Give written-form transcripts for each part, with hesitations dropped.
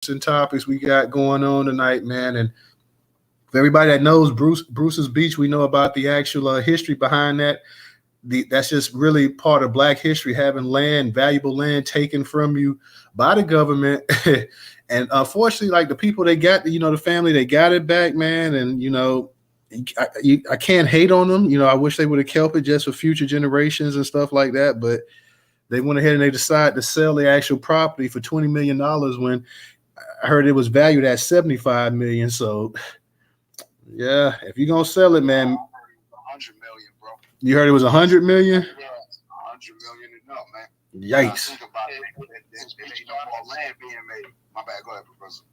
topics we got going on tonight, man. And for everybody that knows Bruce's Beach, we know about the actual history behind that. That's just really part of Black history, having land, valuable land taken from you by the government. And unfortunately, like the people they got, the family, they got it back, man. And, I can't hate on them. I wish they would have kept it just for future generations and stuff like that. But they went ahead and they decided to sell the actual property for $20 million when I heard it was valued at $75 million. So, yeah, if you're going to sell it, man. 100 million, bro. You heard it was 100 million? Yeah, 100 million and up, man. Yikes. Think about it. There's no more land being made. My bad. Go ahead, Professor.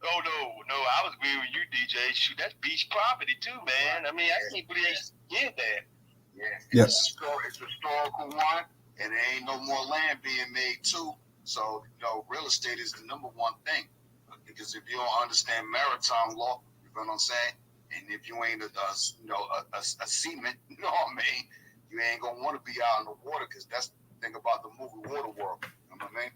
Oh, no, I was agreeing with you, DJ. Shoot, that's beach property too, man. I mean, I can't believe they did that. Yeah. Yes. It's a historical one, and there ain't no more land being made too. So, real estate is the number one thing. Because if you don't understand maritime law, you know what I'm saying? And if you ain't a seaman, you know what I mean? You ain't going to want to be out in the water because that's the thing about the movie Waterworld. You know what I mean?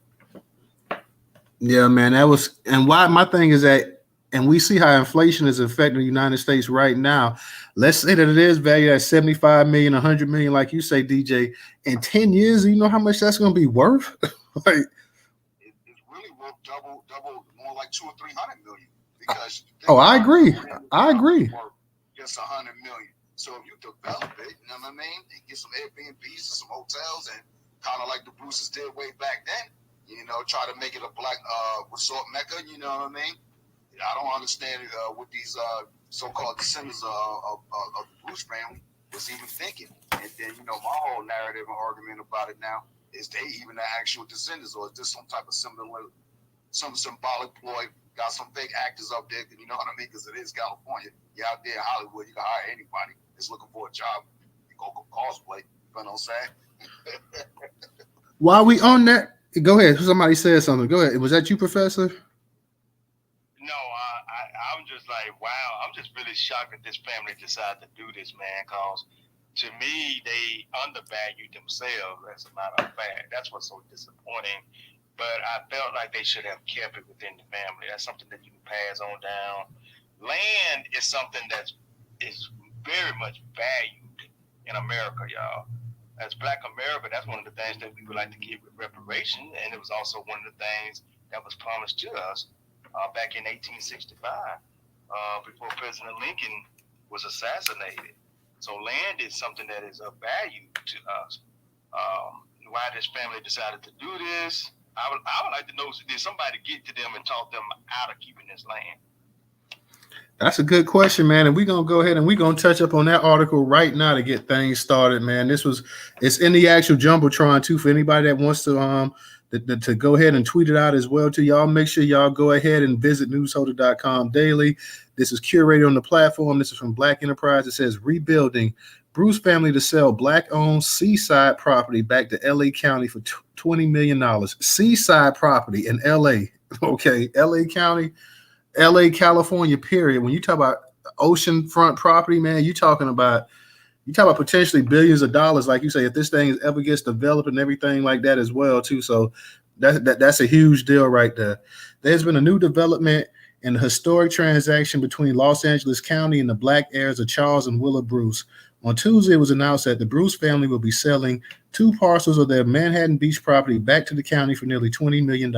Yeah, man, and why my thing is that, and we see how inflation is affecting the United States right now. Let's say that it is valued at 75 million, 100 million, like you say, DJ. In 10 years, you know how much that's going to be worth? It's really worth double, more like 200 or 300 million. Because I agree. Just 100 million. So if you develop it, you know what I mean, and get some Airbnbs and some hotels, and kind of like the Bruces did way back then. Try to make it a Black resort mecca, you know what I mean? I don't understand what these so-called descendants of the Bruce family was even thinking. And then, my whole narrative and argument about it now is they even the actual descendants, or is this some type of some symbolic ploy? Got some fake actors up there, you know what I mean? Because it is California. You're out there in Hollywood, you can hire anybody that's looking for a job. You go cosplay, you know what I'm saying? While we on that, go ahead. Somebody said something. Go ahead. Was that you, Professor? No, I'm just like, wow. I'm just really shocked that this family decided to do this, man, because to me, they undervalued themselves, as a matter of fact. That's what's so disappointing. But I felt like they should have kept it within the family. That's something that you can pass on down. Land is something that is very much valued in America, y'all. As Black America, that's one of the things that we would like to give with reparation, and it was also one of the things that was promised to us back in 1865, before President Lincoln was assassinated. So land is something that is of value to us. Why this family decided to do this, I would like to know, did somebody get to them and talk them out of keeping this land? That's a good question, man. And we're going to go ahead and we're going to touch up on that article right now to get things started, man. It's in the actual Jumbotron too, for anybody that wants to go ahead and tweet it out as well to y'all. Make sure y'all go ahead and visit newstoter.com daily. This is curated on the platform. This is from Black Enterprise. It says rebuilding Bruce family to sell Black-owned seaside property back to LA County for $20 million. Seaside property in LA. Okay, LA County. LA, California, period. When you talk about oceanfront property, man, you're talking about potentially billions of dollars, like you say, if this thing ever gets developed and everything like that as well, too. So that's a huge deal right there. There's been a new development in the historic transaction between Los Angeles County and the Black heirs of Charles and Willa Bruce. On Tuesday, it was announced that the Bruce family will be selling 2 parcels of their Manhattan Beach property back to the county for nearly $20 million,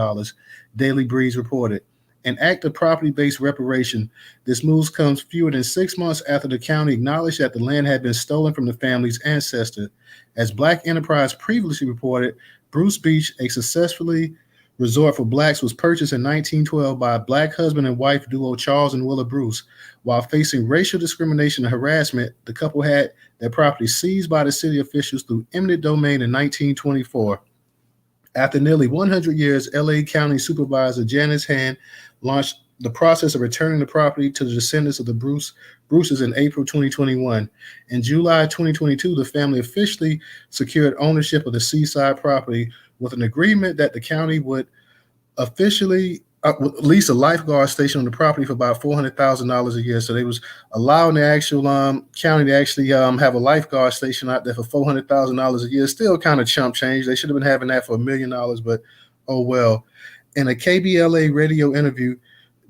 Daily Breeze reported. An act of property-based reparation. This move comes fewer than 6 months after the county acknowledged that the land had been stolen from the family's ancestor. As Black Enterprise previously reported, Bruce Beach, a successfully resort for Blacks, was purchased in 1912 by a Black husband and wife duo Charles and Willa Bruce. While facing racial discrimination and harassment, the couple had their property seized by the city officials through eminent domain in 1924. After nearly 100 years, LA County Supervisor Janice Hand launched the process of returning the property to the descendants of the Bruces in April 2021. In July 2022, the family officially secured ownership of the seaside property with an agreement that the county would officially lease a lifeguard station on the property for about $400,000 a year. So they was allowing the actual county to actually have a lifeguard station out there for $400,000 a year. Still kind of chump change. They should have been having that for $1 million, but oh well. In a KBLA radio interview,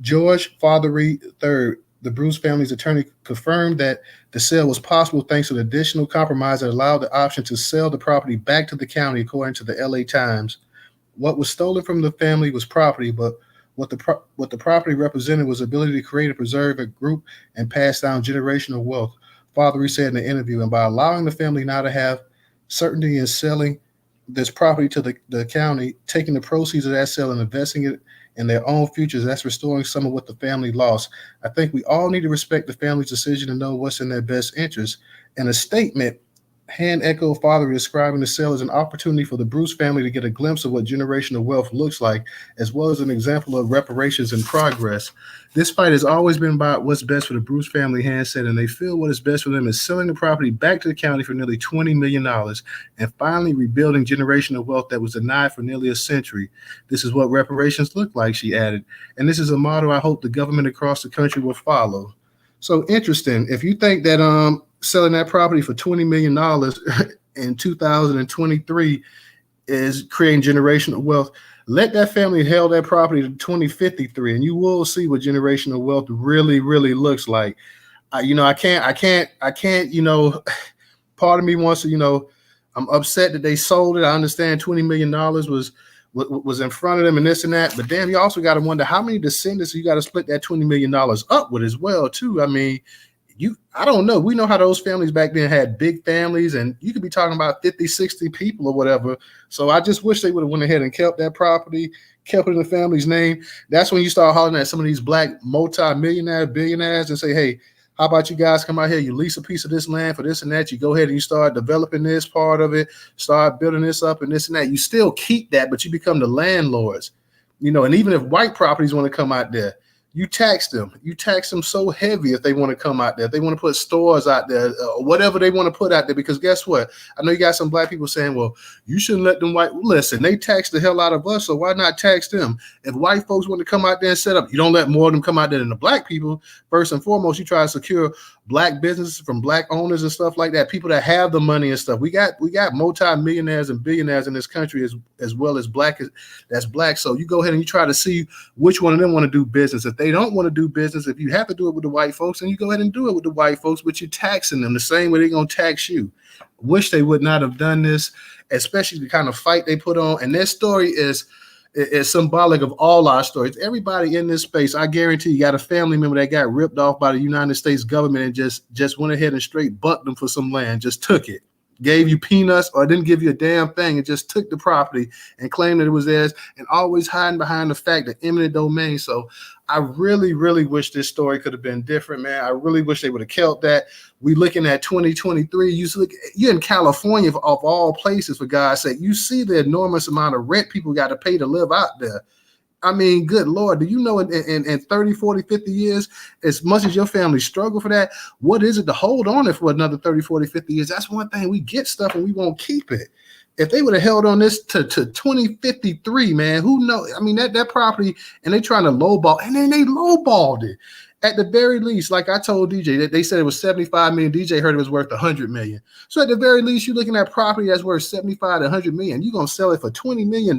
George Fothery III, the Bruce family's attorney, confirmed that the sale was possible thanks to the additional compromise that allowed the option to sell the property back to the county, according to the LA Times. What was stolen from the family was property, but what the property represented was the ability to create and preserve a group and pass down generational wealth, Fothery said in the interview. And by allowing the family now to have certainty in selling this property to the county, taking the proceeds of that sale and investing it in their own futures, that's restoring some of what the family lost. I think we all need to respect the family's decision to know what's in their best interest. In a statement, Hand echoed Father describing the sale as an opportunity for the Bruce family to get a glimpse of what generational wealth looks like, as well as an example of reparations in progress. This fight has always been about what's best for the Bruce family, Hand said, and they feel what is best for them is selling the property back to the county for nearly $20 million and finally rebuilding generational wealth that was denied for nearly a century. This is what reparations look like, she added, and this is a model I hope the government across the country will follow. So interesting. If you think that selling that property for $20 million in 2023 is creating generational wealth, let that family held that property to 2053, and you will see what generational wealth really, really looks like. I can't. Part of me wants to, I'm upset that they sold it. I understand $20 million was in front of them and this and that, but damn, you also got to wonder how many descendants you got to split that $20 million up with as well, too. I mean, I don't know. We know how those families back then had big families, and you could be talking about 50, 60 people or whatever. So I just wish they would have went ahead and kept that property, kept it in the family's name. That's when you start hollering at some of these black multi-millionaires, billionaires, and say, hey, how about you guys come out here, you lease a piece of this land for this and that, you go ahead and you start developing this part of it, start building this up and this and that. You still keep that, but you become the landlords, and even if white properties want to come out there, you tax them. You tax them so heavy if they want to come out there. If they want to put stores out there, whatever they want to put out there. Because guess what? I know you got some black people saying, well, you shouldn't let them white. Listen, they tax the hell out of us, so why not tax them? If white folks want to come out there and set up, you don't let more of them come out there than the black people. First and foremost, you try to secure black businesses from black owners and stuff like that, people that have the money and stuff. We got multi-millionaires and billionaires in this country as well as that's black. So you go ahead and you try to see which one of them want to do business. If they don't want to do business, if you have to do it with the white folks, then you go ahead and do it with the white folks, but you're taxing them the same way they're going to tax you. Wish they would not have done this, especially the kind of fight they put on. And their story is symbolic of all our stories. Everybody in this space, I guarantee you got a family member that got ripped off by the United States government and just went ahead and straight bucked them for some land, just took it, gave you peanuts or didn't give you a damn thing and just took the property and claimed that it was theirs, and always hiding behind the fact that eminent domain. So I really, really wish this story could have been different, man. I really wish they would have kept that. We looking at 2023. You're in California, of all places, for God's sake. You see the enormous amount of rent people got to pay to live out there. I mean, good Lord, do you know in 30, 40, 50 years, as much as your family struggle for that, what is it to hold on it for another 30, 40, 50 years? That's one thing. We get stuff and we won't keep it. If they would have held on this to 2053, man, who knows? I mean, that property, and they trying to lowball, and then they lowballed it. At the very least, like I told DJ, that they said it was 75 million. DJ heard it was worth 100 million. So at the very least, you're looking at property that's worth 75 to 100 million. You're going to sell it for $20 million?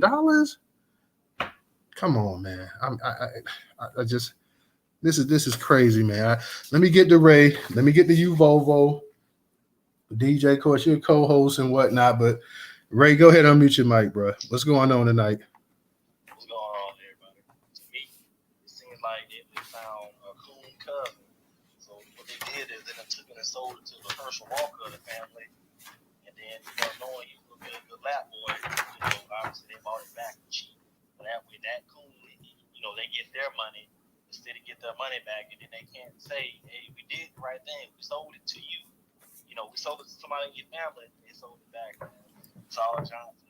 Come on, man. I just, this is crazy, man. Let me get to Ray. Let me get to you, Volvo. DJ, of course, you're a co-host and whatnot, but Ray, go ahead and unmute your mic, bro. What's going on tonight? What's going on, everybody? To me, it seems like they found a coon cousin. So what they did is they took it and sold it to the Herschel Walker of the family, and then knowing he was a good lap boy, obviously they bought it back cheap. But that way, that coon, they get their money instead of get their money back, and then they can't say, hey, we did the right thing. We sold it to you. We sold it to somebody in your family. They sold it back. Solid Johnson,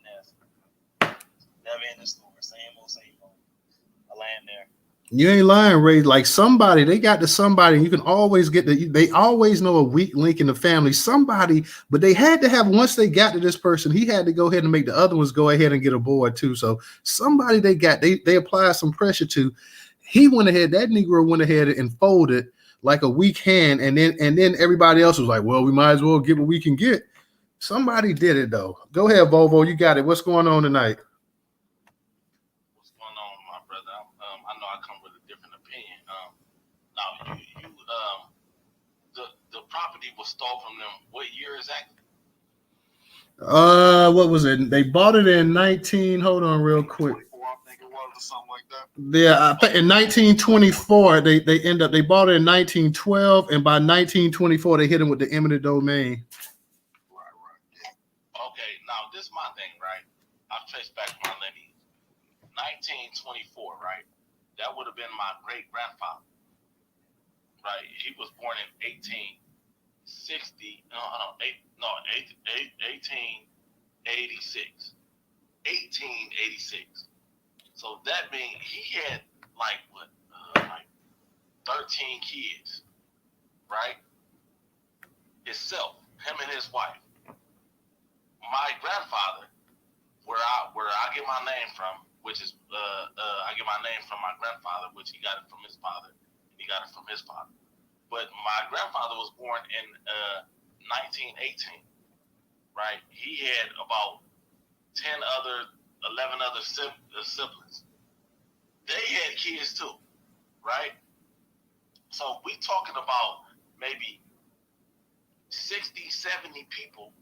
never in the store. Same old. I land there. You ain't lying, Ray. Like somebody, they got to somebody. You can always get they always know a weak link in the family. Somebody, but they had to have, once they got to this person, he had to go ahead and make the other ones go ahead and get aboard too. So somebody they applied some pressure to. He went ahead, that Negro went ahead and folded like a weak hand, and then everybody else was like, well, we might as well get what we can get. Somebody did it though. Go ahead, Volvo. You got it. What's going on tonight? What's going on, with a different opinion. Now the property was stolen from them. What year exactly? What was it? They bought it in 19. Hold on, real quick. 24, I think it was, or something like that. Yeah, I think in 1924 they bought it in 1912, and by 1924 they hit them with the eminent domain. Right, yeah. Okay, now this is my thing, right? I've traced back my lineage. 1924, right? That would have been my great grandfather, right? He was born in 1860. 1886. 1886. So that means he had like 13 kids, right? Himself, him and his wife. My grandfather, where I get my name from, which is I get my name from my grandfather, which he got it from his father, and he got it from his father. But my grandfather was born in 1918, right? He had about 11 other siblings. They had kids too, right? So we talking about maybe 60, 70 people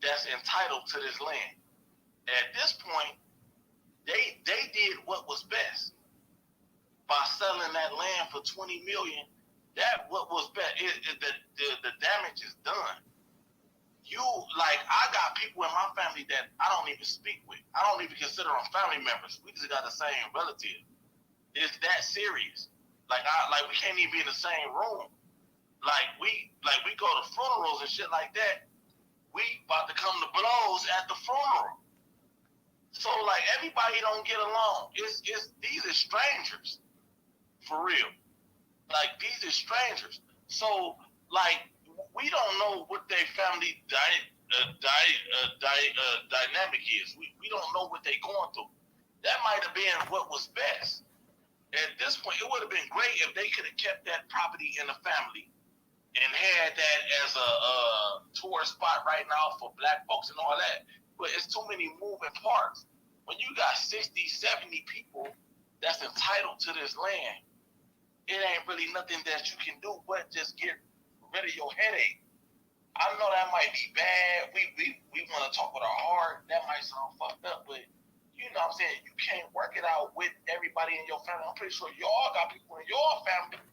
that's entitled to this land. At this point, they did what was best by selling that land for $20 million. That what was best. The damage is done. I got people in my family that I don't even speak with. I don't even consider them family members. We just got the same relative. It's that serious. We can't even be in the same room. We go to funerals and shit like that. We about to come to blows at the funeral. So everybody don't get along. These are strangers, for real. These are strangers. So we don't know what their family dynamic is. We don't know what they're going through. That might have been what was best. At this point, it would have been great if they could have kept that property in the family and had that as a tourist spot right now for black folks and all that. But it's too many moving parts. When you got 60, 70 people that's entitled to this land, it ain't really nothing that you can do but just get rid of your headache. I know that might be bad. We want to talk with our heart. That might sound fucked up, but you know what I'm saying? You can't work it out with everybody in your family. I'm pretty sure y'all got people in your family.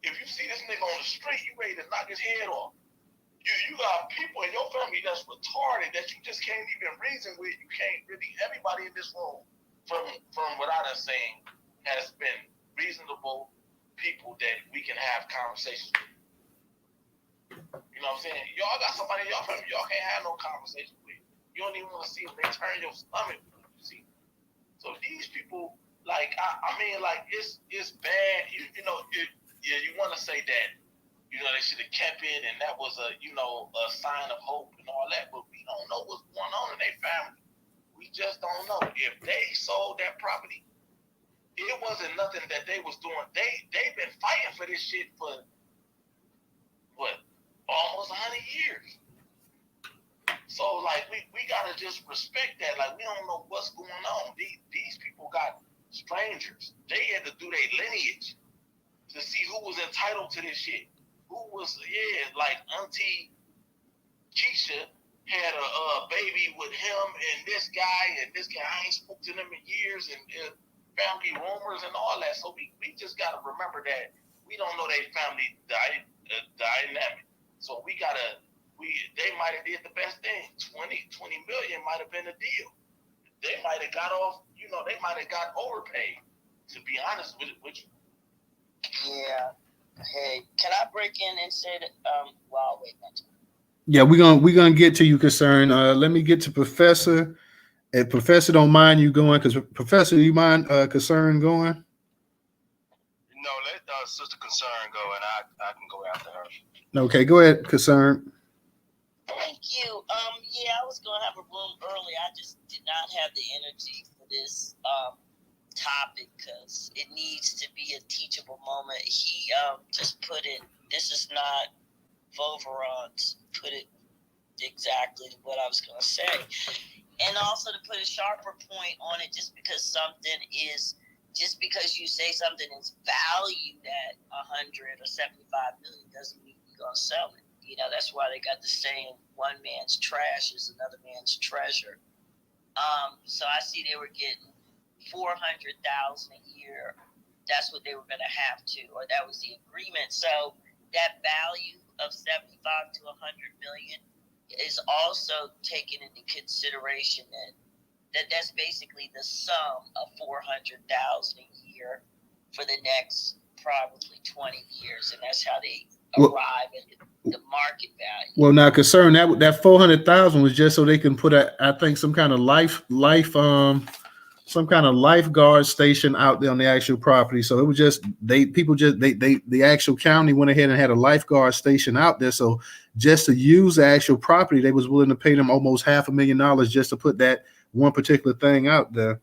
If you see this nigga on the street, you ready to knock his head off. You got people in your family that's retarded that you just can't even reason with. You can't really. Everybody in this room, from what I done seen, has been reasonable people that we can have conversations with. You know what I'm saying? Y'all got somebody in your family y'all can't have no conversation with. You don't even want to see them. They turn your stomach. You see? So these people, it's bad. You want to say that, they should have kept it, and that was a sign of hope and all that, but we don't know what's going on in their family. We just don't know. If they sold that property, it wasn't nothing that they was doing. They've been fighting for this shit for almost 100 years. So we gotta just respect that. We don't know what's going on. These people got strangers. They had to do their lineage to see who was entitled to this shit. Who was Auntie Keisha had a baby with him and this guy, I ain't spoke to them in years, and family rumors and all that. So we just gotta remember that we don't know their family dynamic. So they might have did the best thing. 20 million might have been a deal. They might have got off, they might have got overpaid, to be honest with you. Yeah. Hey, can I break in and say that? I'll wait my turn. Yeah, we're gonna get to you, Concern. Let me get to Professor. If Professor don't mind you going, because Professor, you mind Concern going? No, let Sister Concern go, and I can go after her. Okay, go ahead, Concern. Thank you. I was gonna have a room early. I just did not have the energy for this topic because it needs to be a teachable moment. He just put it. This is not Voveron's put it exactly what I was gonna say, and also to put a sharper point on it. Just because something is just because you say something is valued at 100 or 75 million doesn't mean you're gonna sell it. You know, that's why they got the saying, "One man's trash is another man's treasure." So I see they were getting 400,000 a year. That's what they were gonna have to, or that was the agreement. So that value of 75 to 100 million is also taken into consideration that's basically the sum of 400,000 a year for the next probably 20 years, and that's how they arrive at the market value. Well, now, concern that 400,000 was just so they can put I think some kind of some kind of lifeguard station out there on the actual property. So it was just the actual county went ahead and had a lifeguard station out there. So just to use the actual property, they was willing to pay them almost $500,000 just to put that one particular thing out there.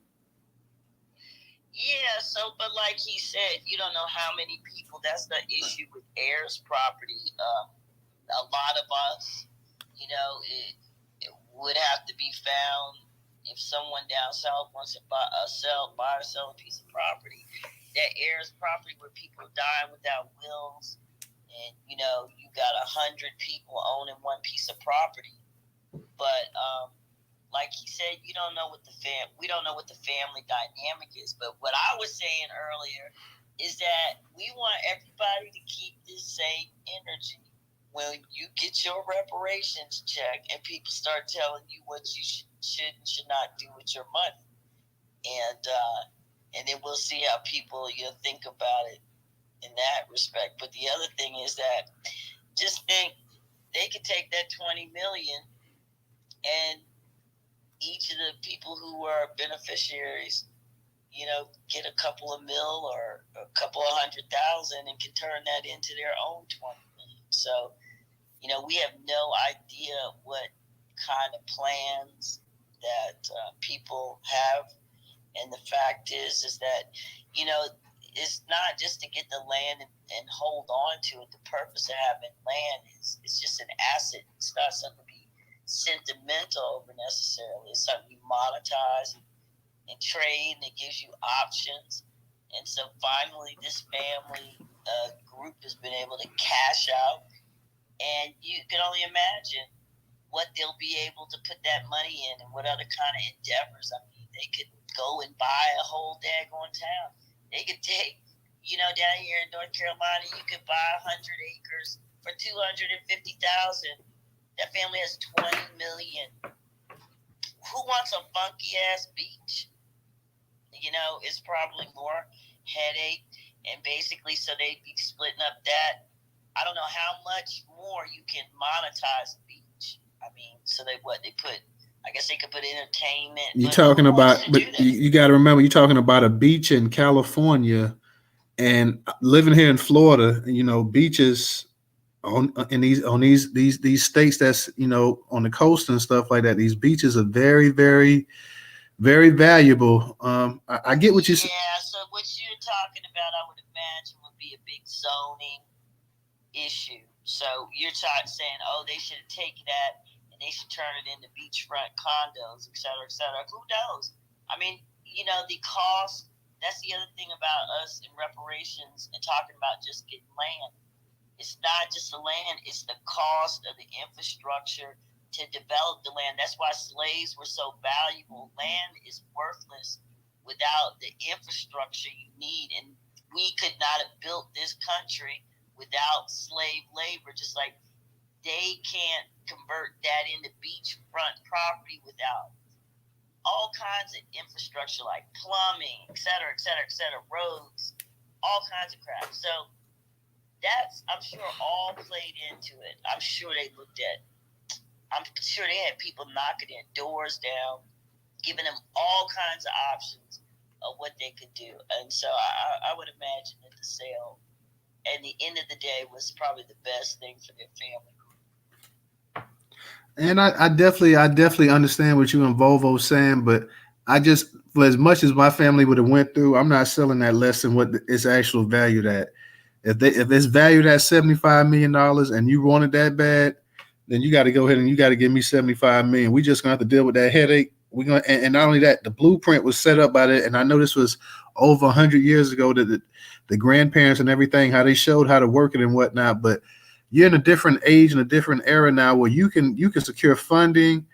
Yeah, so but like he said, you don't know how many people. That's the issue with heirs property. A lot of us, you know, it would have to be found if someone down south wants to buy or sell a piece of property. That heirs property where people die without wills, and you know, you got 100 people owning one piece of property, but like he said, we don't know what the family dynamic is. But what I was saying earlier is that we want everybody to keep this same energy when you get your reparations check and people start telling you what you should and should not do with your money, and then we'll see how people think about it in that respect. But the other thing is that just think they could take that 20 million and each of the people who are beneficiaries, get a couple of mil or a couple of 100,000 and can turn that into their own 20 million. So, we have no idea what kind of plans that people have. And the fact is that, it's not just to get the land and hold on to it. The purpose of having land is it's just an asset. It's not something to be sentimental over necessarily. It's something you monetize and trade, and it gives you options. And so finally this family group has been able to cash out, and you can only imagine what they'll be able to put that money in and what other kind of endeavors. I mean, they could go and buy a whole daggone town. They could take, down here in North Carolina, you could buy 100 acres for $250,000. That family has 20 million. Who wants a funky ass beach? It's probably more headache, and basically, so they'd be splitting up that. I don't know how much more you can monetize the beach. I mean, so I guess they could put entertainment. You're talking about, but you got to remember, you're talking about a beach in California, and living here in Florida. Beaches in these states that's on the coast and stuff like that. These beaches are very, very, very valuable. I get what you said. Yeah. So what you're talking about, I would imagine, would be a big zoning issue. So you're saying, they should take that and they should turn it into beachfront condos, et cetera, et cetera. Who knows? I mean, the cost. That's the other thing about us in reparations and talking about just getting land. It's not just the land, it's the cost of the infrastructure to develop the land. That's why slaves were so valuable. Land is worthless without the infrastructure you need. And we could not have built this country without slave labor, just like they can't convert that into beachfront property without all kinds of infrastructure like plumbing, et cetera, roads, all kinds of crap. So that's, I'm sure, all played into it. I'm sure they had people knocking their doors down, giving them all kinds of options of what they could do. And so I would imagine that the sale, at the end of the day, was probably the best thing for their family. And I definitely understand what you and Volvo saying, but I just, for as much as my family would have went through, I'm not selling that less than what its actual valued at. If it's valued at $75 million and you want it that bad, then you got to go ahead and you got to give me $75 million. We just gonna have to deal with that headache we're gonna, and not only that, the blueprint was set up by the, and I know this was over 100 years ago, that the grandparents and everything, how they showed how to work it and whatnot. But you're in a different age and a different era now where you can secure funding.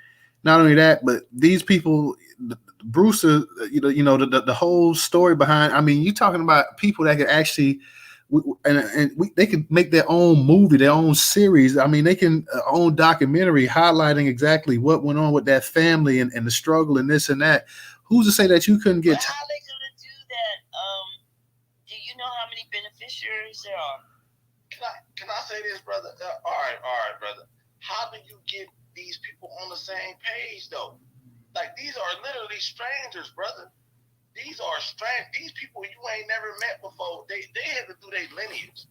Not only that, but these people, Bruce, the whole story behind. I mean, you're talking about people that could actually, they could make their own movie, their own series. I mean, they can own documentary highlighting exactly what went on with that family and the struggle and this and that. Who's to say that you couldn't get? But how they gonna do that? Do you know how many beneficiaries there are? Can I say this, brother? All right, brother. How do you get these people on the same page, though? Like, these are literally strangers, brother. These are strange. These people you ain't never met before. They had to do their lineage.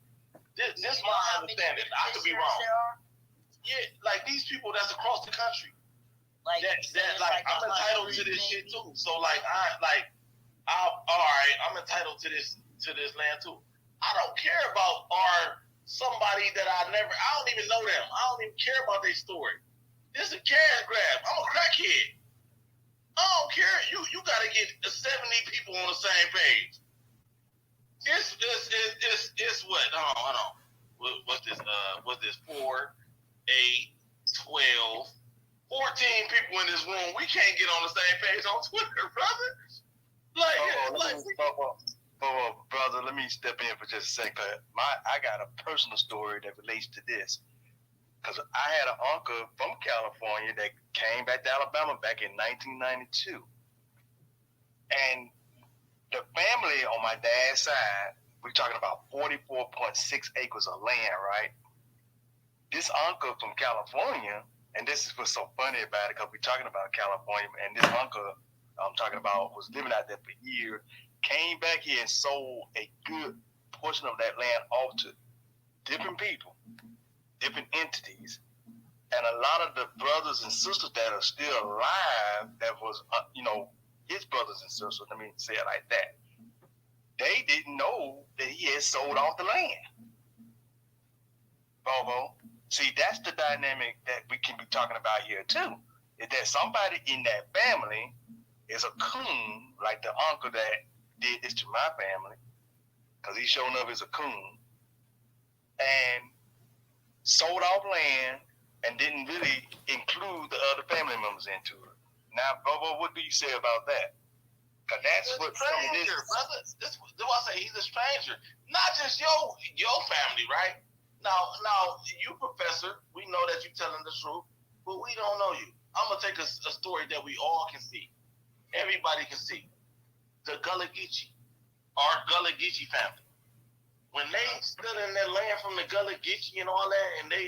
This my understanding. I could be wrong. Yeah, like these people that's across the country. Like I'm entitled to this shit too. So like I'm entitled to this land too. I don't care about somebody that I don't even know them. I don't even care about their story. This is a cash grab. I'm a crackhead. I don't care. You gotta get 70 people on the same page. It's what? Hold on. What's this? What's this? 4, 8, 12, 14 people in this room. We can't get on the same page on Twitter, brother. Brother, let me step in for just a second. I got a personal story that relates to this. Because I had an uncle from California that came back to Alabama back in 1992. And the family on my dad's side, we're talking about 44.6 acres of land, right? This uncle from California, and this is what's so funny about it, because we're talking about California, and this uncle I'm talking about was living out there for years, came back here and sold a good portion of that land off to different people, different entities, and a lot of the brothers and sisters that are still alive, that was, his brothers and sisters, let me say it like that, they didn't know that he had sold off the land. Bobo, see, that's the dynamic that we can be talking about here too, is that somebody in that family is a coon, like the uncle that did this to my family, because he showing up as a coon, and sold off land and didn't really include the other family members into it. Now, Bobo, what do you say about that? Because that's what some of this, brother. This do I say he's a stranger? Not just your family, right? Now, you, Professor, we know that you're telling the truth, but we don't know you. I'm gonna take a story that we all can see, everybody can see. The Gullah Geechee, our Gullah Geechee family. When they stood in their land from the Gullah Geechee and all that, and they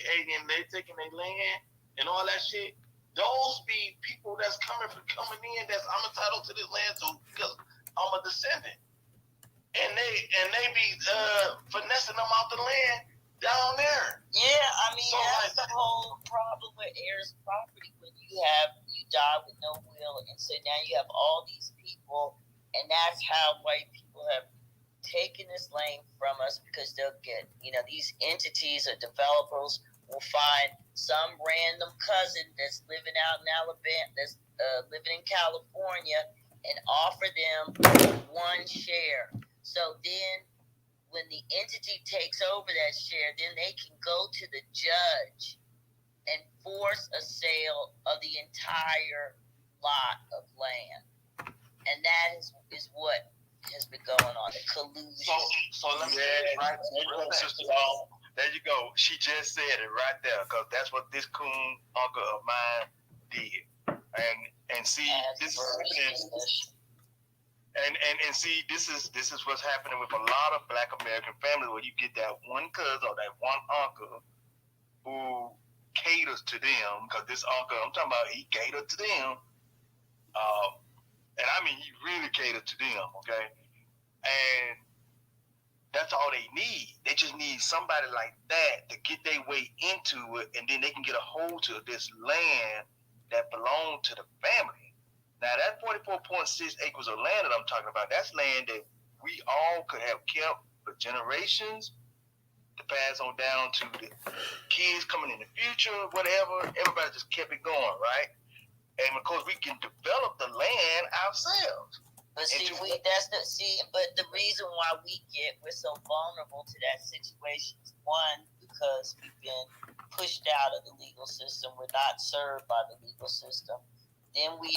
taking their land and all that shit, those be people that's coming in. That's I'm entitled to this land too because I'm a descendant, and they be finessing them out the land down there. Yeah, I mean, so that's the whole problem with heirs property when you die with no will, and so now you have all these people, and that's how white people have taken this land from us, because they'll get, these entities or developers will find some random cousin that's living out in Alabama, that's living in California, and offer them one share. So then when the entity takes over that share, then they can go to the judge and force a sale of the entire lot of land. And that is what has been going on, the collusion. So let me say it right. There you go. She just said it right there, because that's what this coon uncle of mine did. And see, this is and see, this is what's happening with a lot of Black American families, where you get that one cousin or that one uncle who caters to them, because this uncle, I'm talking about, he catered to them. And I mean, he really catered to them, okay? And that's all they need. They just need somebody like that to get their way into it, and then they can get a hold to this land that belonged to the family. Now, that 44.6 acres of land that I'm talking about, that's land that we all could have kept for generations to pass on down to the kids coming in the future, whatever. Everybody just kept it going, right? and because we can develop the land ourselves. But see, And but the reason why we're so vulnerable to that situation is one, because we've been pushed out of the legal system. We're not served by the legal system. Then we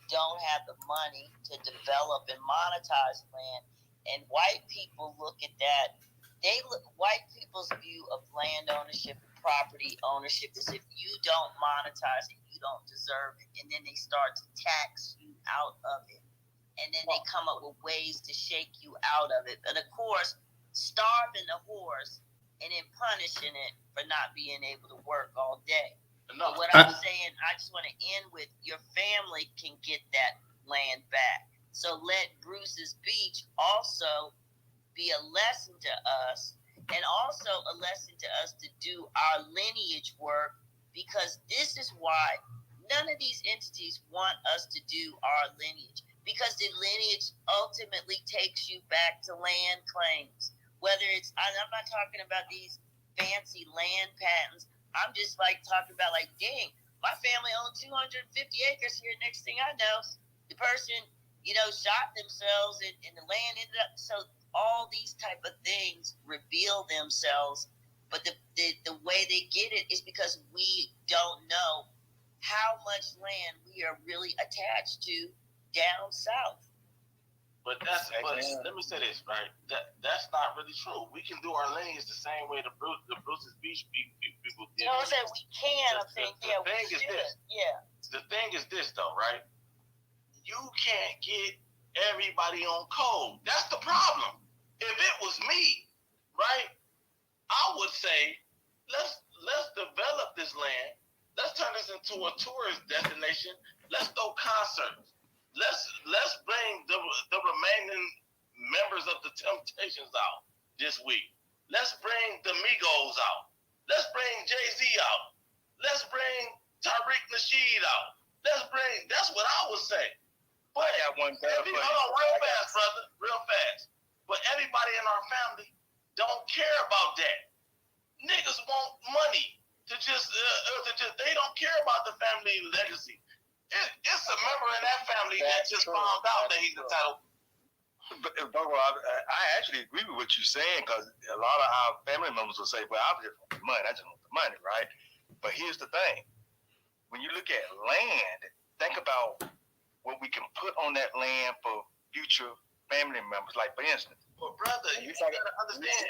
don't have the money to develop and monetize land. And white people look at that. White people's view of land ownership and property ownership is if you don't monetize it, you don't deserve it. And then they start to tax you out of it. And then they come up with ways to shake you out of it. But of course, starving the horse and then punishing it for not being able to work all day. No. But what I'm saying, I just want to end with your family can get that land back. So let Bruce's Beach also be a lesson to us, and also a lesson to us to do our lineage work, because this is why none of these entities want us to do our lineage. Because the lineage ultimately takes you back to land claims. Whether it's, I'm not talking about these fancy land patents. I'm just like talking about like, dang, my family owned 250 acres here. Next thing I know, the person, shot themselves and the land ended up. So all these type of things reveal themselves. But the way they get it is because we don't know how much land we are really attached to down south. But let me say this, right? That's not really true. We can do our lanes the same way the Bruce's Beach people did. I'm saying we can. I'm saying, the thing is this. Yeah. The thing is this, though, right? You can't get everybody on code. That's the problem. If it was me, right, I would say, let's develop this land. Let's turn this into a tourist destination. Let's throw concerts. Let's bring the remaining members of the Temptations out this week. Let's bring the Migos out. Let's bring Jay-Z out. Let's bring Tariq Nasheed out. That's what I would say. But hold on, real fast, brother, real fast. But everybody in our family don't care about that. Niggas want money to just they don't care about the family legacy. It's a member in that family that just found out that he's entitled. But I actually agree with what you're saying, because a lot of our family members will say, well, I'm just want the money. I just want the money, right? But here's the thing. When you look at land, think about what we can put on that land for future family members. Like, for instance, well, brother, you gotta understand.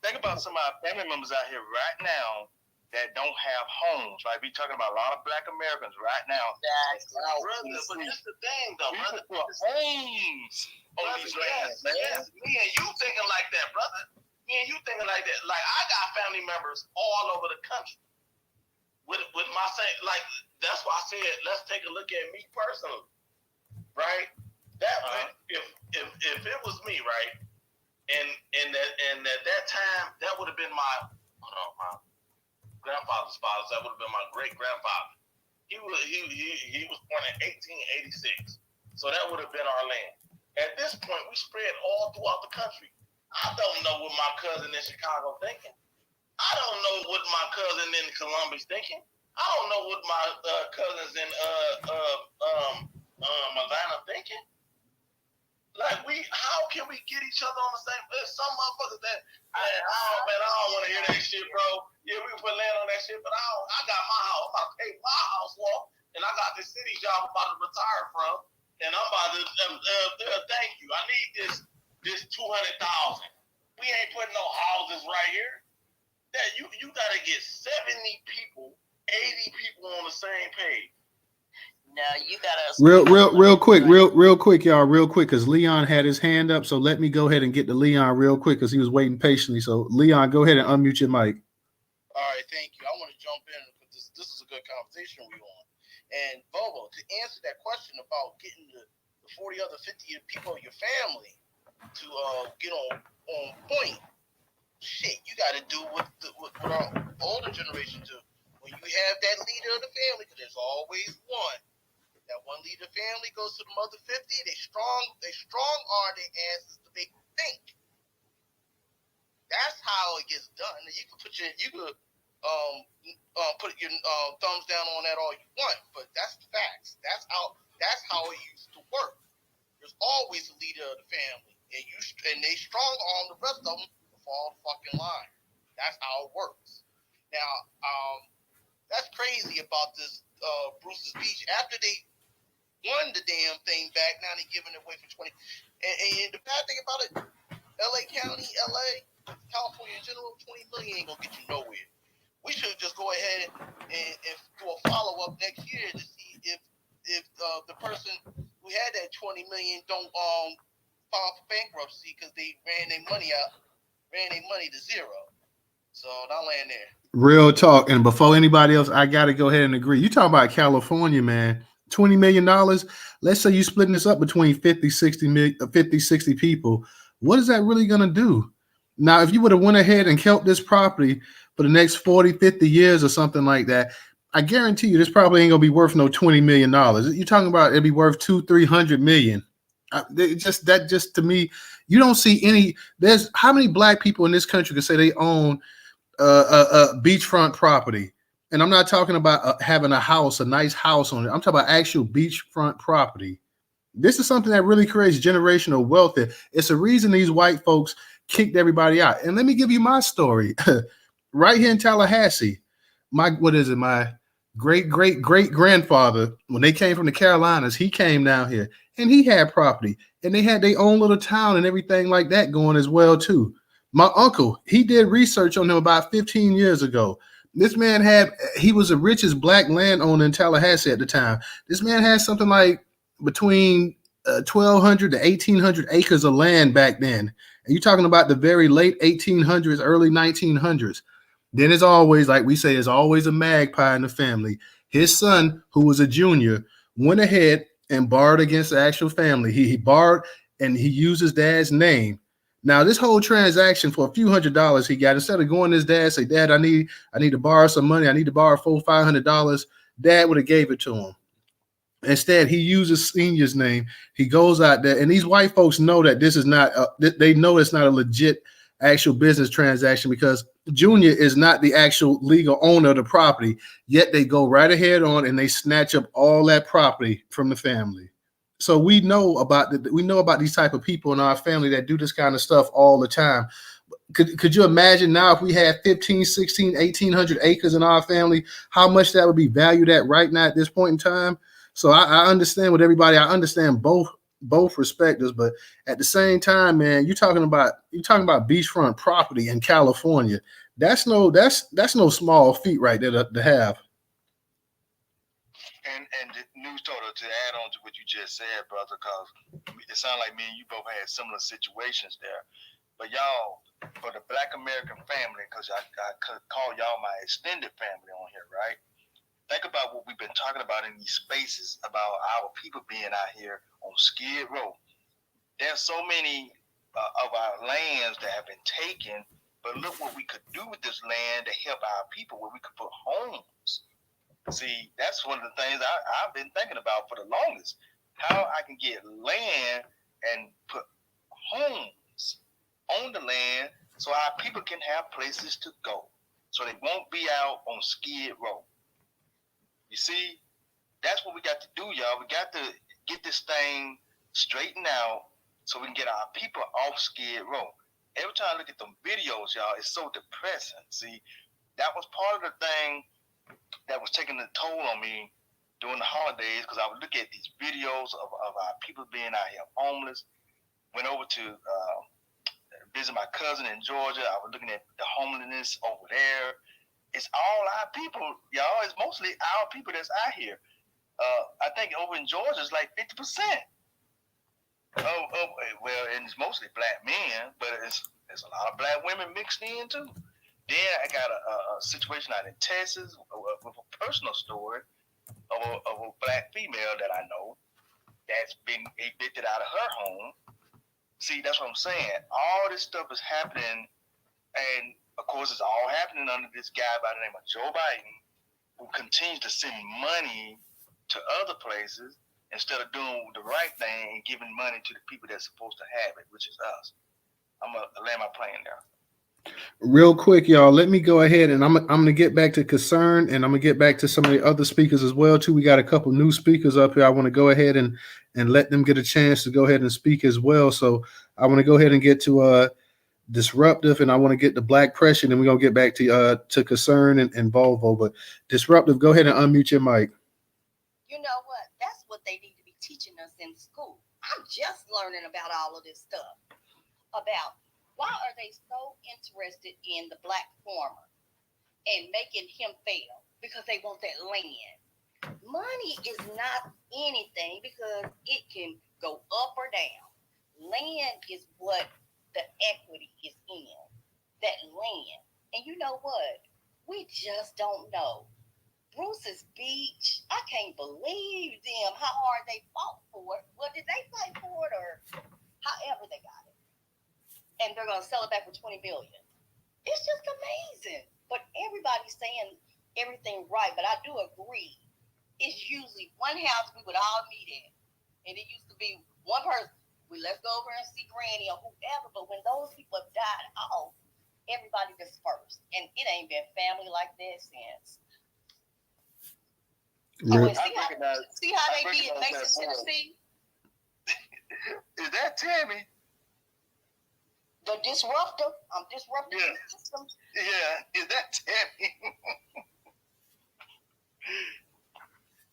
Think about some of our family members out here right now that don't have homes, right? We talking about a lot of Black Americans right now. Brother, but this the thing, though, brother. Homes on these lands, man. Yes, me and you thinking like that, brother. Me and you thinking like that. Like, I got family members all over the country with my same. Like, that's why I said, let's take a look at me personally, right? That if it was me, right, and at that time, that would have been my grandfather's father. That would have been my great grandfather. He was born in 1886, so that would have been our land. At this point, we spread all throughout the country. I don't know what my cousin in Chicago thinking. I don't know what my cousin in Columbus thinking. I don't know what my cousins in Atlanta thinking. Like, how can we get each other on the same? There's some motherfuckers that, I don't want to hear that shit, bro. Yeah, we can put land on that shit, but I got my house. I'm about to pay my house for, and I got this city job I'm about to retire from, and I'm about to thank you. I need this 200,000. We ain't putting no houses right here. That you gotta get 70 people, 80 people on the same page. No, you gotta real quick, y'all, real quick, because Leon had his hand up. So let me go ahead and get to Leon real quick because he was waiting patiently. So Leon, go ahead and unmute your mic. All right, thank you. I want to jump in because this is a good conversation we're on. And Bobo, to answer that question about getting the 40 other 50 people of your family to get on point, shit, you got to do what our older generation do. When you have that leader of the family, because there's always one. That one leader family goes to the mother 50. They strong arm their asses to make them think. That's how it gets done. You could put your thumbs down on that all you want, but that's the facts. That's how it used to work. There's always a leader of the family, and they strong arm the rest of them to fall the fucking line. That's how it works. Now, that's crazy about this Bruce's Beach. After they won the damn thing back, now they're giving it away for 20. And the bad thing about it, LA County, LA, California in general, 20 million ain't gonna get you nowhere. We should just go ahead and do a follow up next year to see if the person who had that 20 million don't file for bankruptcy because they ran their money to zero. So I'll land there. Real talk. And before anybody else, I got to go ahead and agree. You talking about California, man. $20 million. Let's say you're splitting this up between 50, 60 people. What is that really going to do? Now, if you would have went ahead and kept this property for the next 40, 50 years or something like that, I guarantee you this probably ain't going to be worth no $20 million. You're talking about it'd be worth 200-300 million. Just to me, you don't see any. There's how many black people in this country can say they own beachfront property? And I'm not talking about having a nice house on it. I'm talking about actual beachfront property. This is something that really creates generational wealth. It's a reason these white folks kicked everybody out. And let me give you my story. Right here in Tallahassee, my great grandfather, when they came from the Carolinas, he came down here and he had property and they had their own little town and everything like that going as well too. My uncle, he did research on him about 15 years ago. This man he was the richest black landowner in Tallahassee at the time. This man had something like between 1,200 to 1,800 acres of land back then. And you're talking about the very late 1800s, early 1900s. Then it's always, like we say, it's always a magpie in the family. His son, who was a junior, went ahead and borrowed against the actual family. He borrowed and he used his dad's name. Now, this whole transaction for a few $100s he got, instead of going to his dad, say, Dad, I need to borrow some money. I need to borrow $400-500. Dad would have gave it to him. Instead, he uses senior's name. He goes out there, and these white folks know that this is not. They know it's not a legit actual business transaction because Junior is not the actual legal owner of the property. Yet they go right ahead on and they snatch up all that property from the family. So we know about these type of people in our family that do this kind of stuff all the time. Could you imagine now if we had 15, 16, 1,800 acres in our family, how much that would be valued at right now at this point in time? So I understand with everybody. I understand both perspectives, but at the same time, man, you're talking about beachfront property in California. That's no small feat right there to have. And Newstoter, to add on to what you just said, brother, because it sounds like me and you both had similar situations there. But y'all, for the Black American family, because I call y'all my extended family on here, right? Think about what we've been talking about in these spaces about our people being out here on Skid Row. There's so many of our lands that have been taken, but look what we could do with this land to help our people, where we could put homes. See, that's one of the things I've been thinking about for the longest. How I can get land and put homes on the land so our people can have places to go. So they won't be out on Skid Row. You see, that's what we got to do, y'all. We got to get this thing straightened out so we can get our people off Skid Row. Every time I look at them videos, y'all, it's so depressing. See, that was part of the thing that was taking a toll on me during the holidays, because I would look at these videos of our people being out here homeless. Went over to visit my cousin in Georgia. I was looking at the homelessness over there. It's all our people, y'all. It's mostly our people that's out here. I think over in Georgia, it's like 50%. Well, and it's mostly black men, but there's a lot of black women mixed in too. Then I got a situation out in Texas with a personal story of a black female that I know that's been evicted out of her home. See, that's what I'm saying. All this stuff is happening, and of course, it's all happening under this guy by the name of Joe Biden, who continues to send money to other places instead of doing the right thing and giving money to the people that's supposed to have it, which is us. I'm going to land my plane there. Real quick, y'all, let me go ahead and I'm gonna get back to concern, and I'm gonna get back to some of the other speakers as well too. We got a couple new speakers up here. I want to go ahead and let them get a chance to go ahead and speak as well. So I want to go ahead and get to disruptive, and I want to get to black pressure, and we're gonna get back to concern and Volvo. But disruptive, go ahead and unmute your mic. You know what? That's what they need to be teaching us in school. I'm just learning about all of this stuff. About why are they so interested in the black farmer and making him fail? Because they want that land. Money is not anything because it can go up or down. Land is what the equity is in. That land. And you know what? We just don't know. Bruce's Beach, I can't believe them, how hard they fought for it. Well, did they fight for it or however they got it? And they're going to sell it back for $20 billion. It's just amazing. But everybody's saying everything right, but I do agree. It's usually one house we would all meet in. And it used to be one person. Let's go over and see Granny or whoever. But when those people have died off, everybody dispersed. And it ain't been family like that since. Oh, and see how they be in Mason, Tennessee? Is that Tammy? The disruptor. I'm disrupting the system. Yeah, is that Tammy?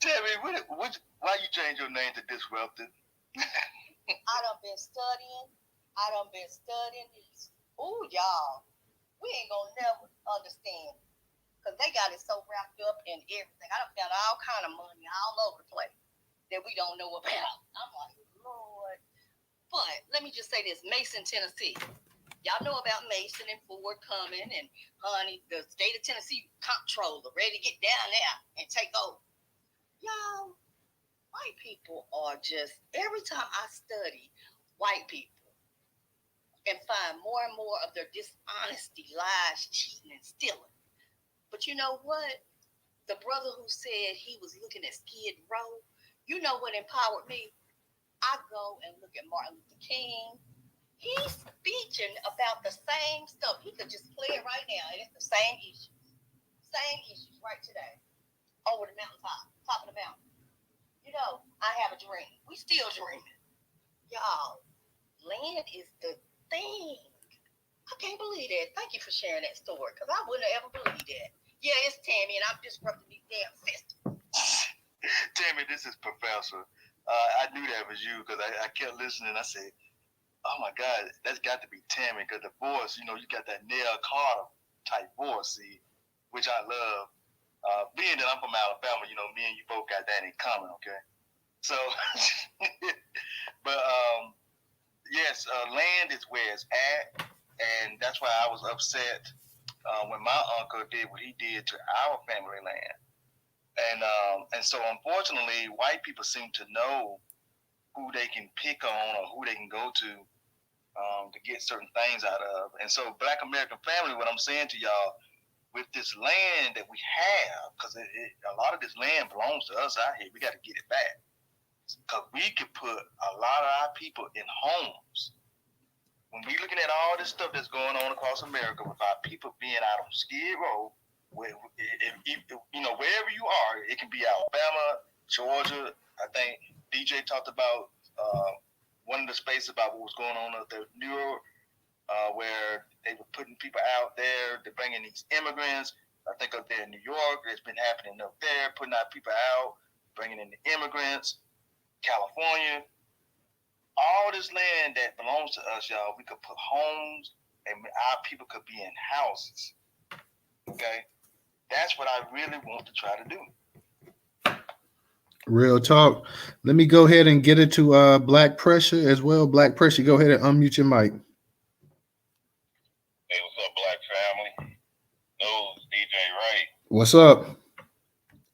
Tammy, why you change your name to Disruptive? I done been studying these. Ooh, y'all. We ain't gonna never understand. Because they got it so wrapped up in everything. I done found all kind of money all over the place that we don't know about. I'm like, Lord. But let me just say this, Mason, Tennessee. Y'all know about Mason and Ford coming and honey, the state of Tennessee comptroller ready to get down there and take over. Y'all, white people are just, every time I study white people and find more and more of their dishonesty, lies, cheating, and stealing. But you know what? The brother who said he was looking at Skid Row, you know what empowered me? I go and look at Martin Luther King. He's speaking about the same stuff. He could just play it right now, and it's the same issues. Same issues right today. Over the mountaintop, top of the mountain. You know, I have a dream. We still dreaming. Y'all, land is the thing. I can't believe that. Thank you for sharing that story, because I wouldn't have ever believed that. Yeah, it's Tammy, and I'm disrupting these damn systems. Tammy, this is Professor. I knew that was you because I kept listening. I said, oh my God, that's got to be Tammy because the voice, you got that Nell Carter type voice, see, which I love. Being that I'm from Alabama, me and you both got that in common, okay? So, but yes, land is where it's at, and that's why I was upset when my uncle did what he did to our family land. And so unfortunately, white people seem to know who they can pick on or who they can go to get certain things out of. And so Black American family, what I'm saying to y'all, with this land that we have, because a lot of this land belongs to us out here, we got to get it back. Because we could put a lot of our people in homes. When we're looking at all this stuff that's going on across America with our people being out on Skid Row, wherever you are, it can be Alabama, Georgia. I think DJ talked about one of the spaces about what was going on up there, New York, where they were putting people out there. They're bringing these immigrants. I think up there in New York, it's been happening up there, putting out people out, bringing in the immigrants. California, all this land that belongs to us, y'all, we could put homes and our people could be in houses. Okay? That's what I really want to try to do. Real talk. Let me go ahead and get it to Black Pressure as well. Black Pressure, go ahead and unmute your mic. Hey, what's up, Black family? No, DJ Ray. What's up?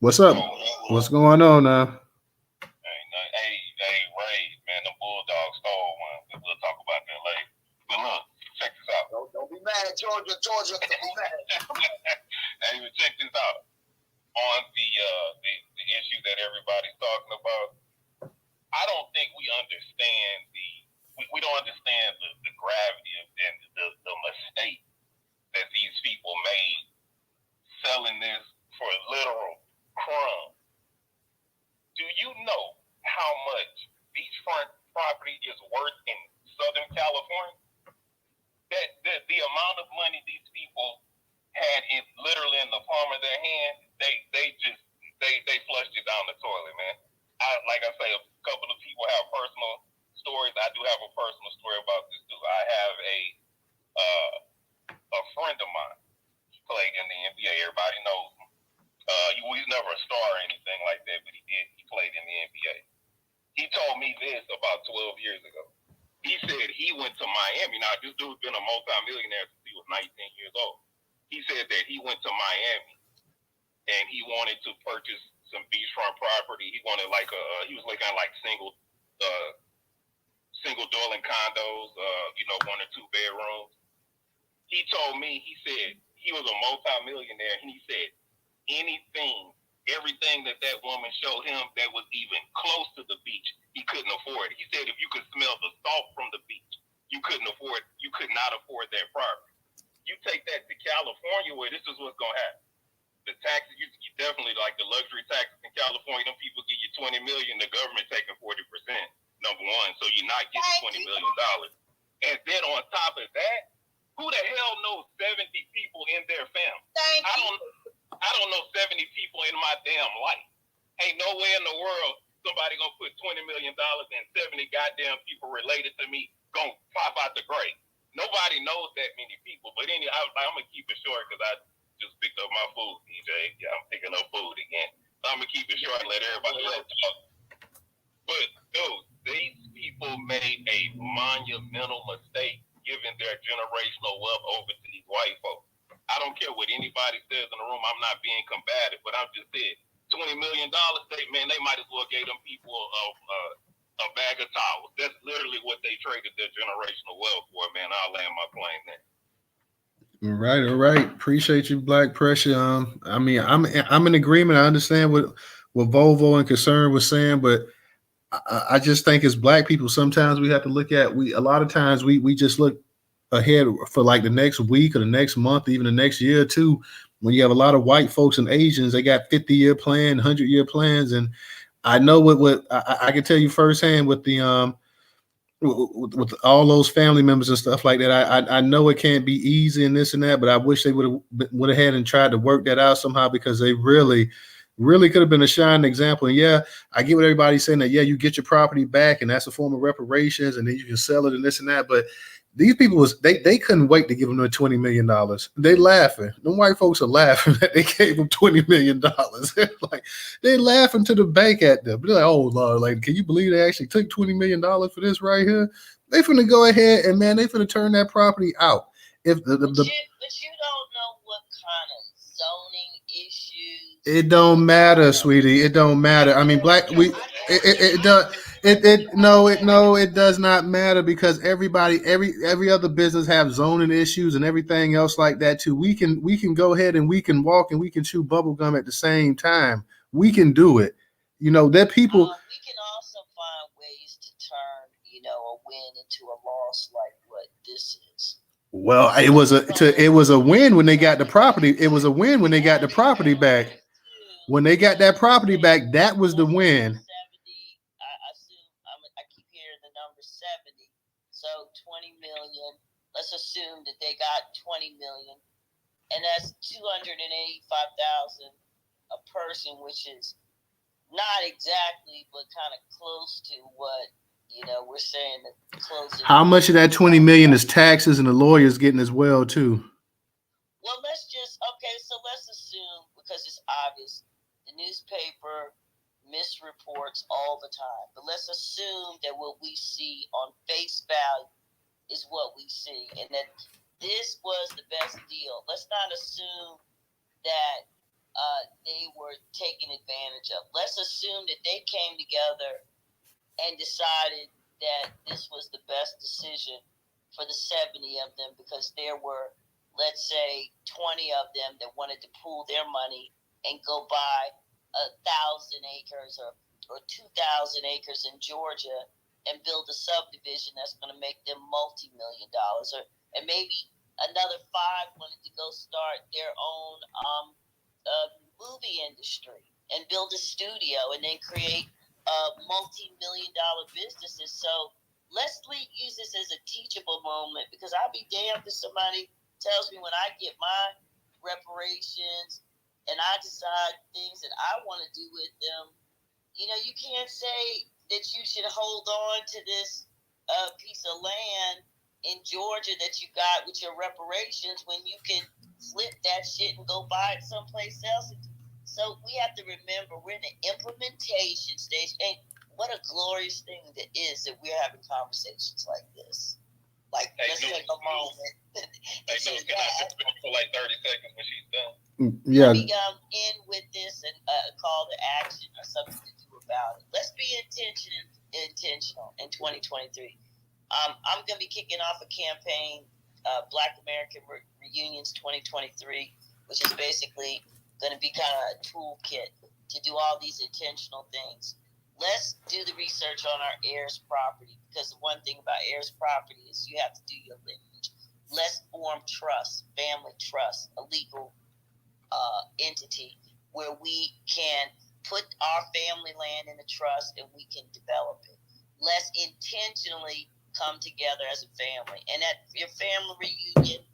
What's up? What's going on now? Hey, Ray, man, the Bulldog stole one. We'll talk about that later. But look, check this out. Don't be mad, Georgia. Don't be mad. Hey, but check this out. On the issue that everybody's talking about, I don't think we understand we don't understand the gravity of and the mistake that amount of money these people had literally in the palm of their hand, they flushed it down the toilet, man. Like I say, a couple of people have personal stories. I do have a personal story about this too. I have a friend of mine. He played in the NBA. Everybody knows him. He's never a star or anything like that, but he did. He played in the NBA. He told me this about 12 years ago. He said he went to Miami. Now, this dude's been a multimillionaire since he was 19 years old. He said that he went to Miami and he wanted to purchase some beachfront property. He wanted he was looking at like single dwelling condos, 1 or 2 bedrooms. He told me, he said he was a multimillionaire, and he said everything that woman showed him that was even close to the beach, he couldn't afford it. He said if you could smell the salt from the beach, you could not afford that property. You take that to California, where this is what's gonna happen. The taxes, you definitely, like the luxury taxes in California, them people give you $20 million, the government taking 40%, number one, so you're not getting $20 million. And then on top of that, who the hell knows 70 people in their family? I don't know 70 people in my damn life. Ain't nowhere in the world somebody gonna put $20 million and 70 goddamn people related to me gonna pop out the grave. Nobody knows that many people. But I'm gonna keep it short because I just picked up my food, DJ. Yeah, I'm picking up food again. So I'm gonna keep it short and let everybody else talk. But dude, these people made a monumental mistake giving their generational wealth over to these white folks. I don't care what anybody says in the room. I'm not being combative, but I'm just saying, $20 million, they might as well give them people a bag of towels. That's literally what they traded their generational wealth for, man. I'll land my plane there. All right. Appreciate you, Black Pressure. I'm in agreement. I understand what Volvo and Concern was saying, but I just think as Black people, sometimes we have to look at a lot of times we just look ahead for like the next week or the next month, even the next year or two. When you have a lot of white folks and Asians, they got 50-year plan, 100-year plans, and I know what I can tell you firsthand with the with all those family members and stuff like that. I know it can't be easy and this and that, but I wish they would have had and tried to work that out somehow, because they really could have been a shining example. And yeah, I get what everybody's saying, that yeah, you get your property back and that's a form of reparations and then you can sell it and this and that. But these people they couldn't wait to give them the $20 million. They laughing. The white folks are laughing that they gave them $20 million. Like they laughing to the bank at them. They're like, oh Lord, like, can you believe they actually took $20 million for this right here? They finna go ahead and man, they finna turn that property out. If but you don't know what kind of zoning issues. It don't matter, sweetie. It don't matter. I mean, it does not matter, because every other business have zoning issues and everything else like that too. We can go ahead and we can walk and we can chew bubble gum at the same time. We can do it. That people. We can also find ways to turn, a win into a loss, like what this is. Well, it was a win when they got the property. It was a win when they got the property back. When they got that property back, that was the win. 70, I keep hearing the number 70. So 20 million. Let's assume that they got 20 million, and that's 285,000 a person, which is not exactly, but kind of close to what we're saying that close. How much of that 20 million is taxes and the lawyers getting as well too? Well, let's assume, because it's obvious, the newspaper misreports all the time. But let's assume that what we see on face value is what we see, and that this was the best deal. Let's not assume that they were taken advantage of. Let's assume that they came together and decided that this was the best decision for the 70 of them, because there were, let's say, 20 of them that wanted to pool their money and go buy 1,000 acres or 2,000 acres in Georgia and build a subdivision that's going to make them multi-million dollars. And maybe another 5 wanted to go start their own movie industry and build a studio and then create multi-million dollar businesses. So let's use this as a teachable moment, because I'll be damned if somebody tells me when I get my reparations and I decide things that I want to do with them, you can't say that you should hold on to this piece of land in Georgia that you got with your reparations when you can flip that shit and go buy it someplace else. So we have to remember we're in the implementation stage. And what a glorious thing that is that we're having conversations like this. Like, let's take a moment. Hey, no, can I just finish for like 30 seconds when she's done? Yeah. Let me end with this and call to action or something to do about it. Let's be intentional in 2023. I'm going to be kicking off a campaign, Black American Reunions 2023, which is basically going to be kind of a toolkit to do all these intentional things. Let's do the research on our heirs' property, because the one thing about heirs' property is you have to do your lineage. Let's form trust, family trust, a legal entity where we can put our family land in a trust and we can develop it. Let's intentionally come together as a family. And at your family reunion,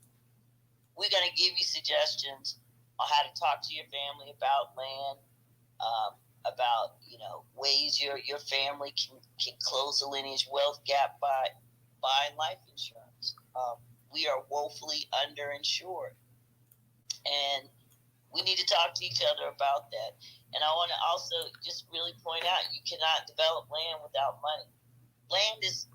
we're going to give you suggestions on how to talk to your family about land, about ways your family can close the lineage wealth gap by buying life insurance. We are woefully underinsured, and we need to talk to each other about that. And I want to also just really point out, you cannot develop land without money. Land is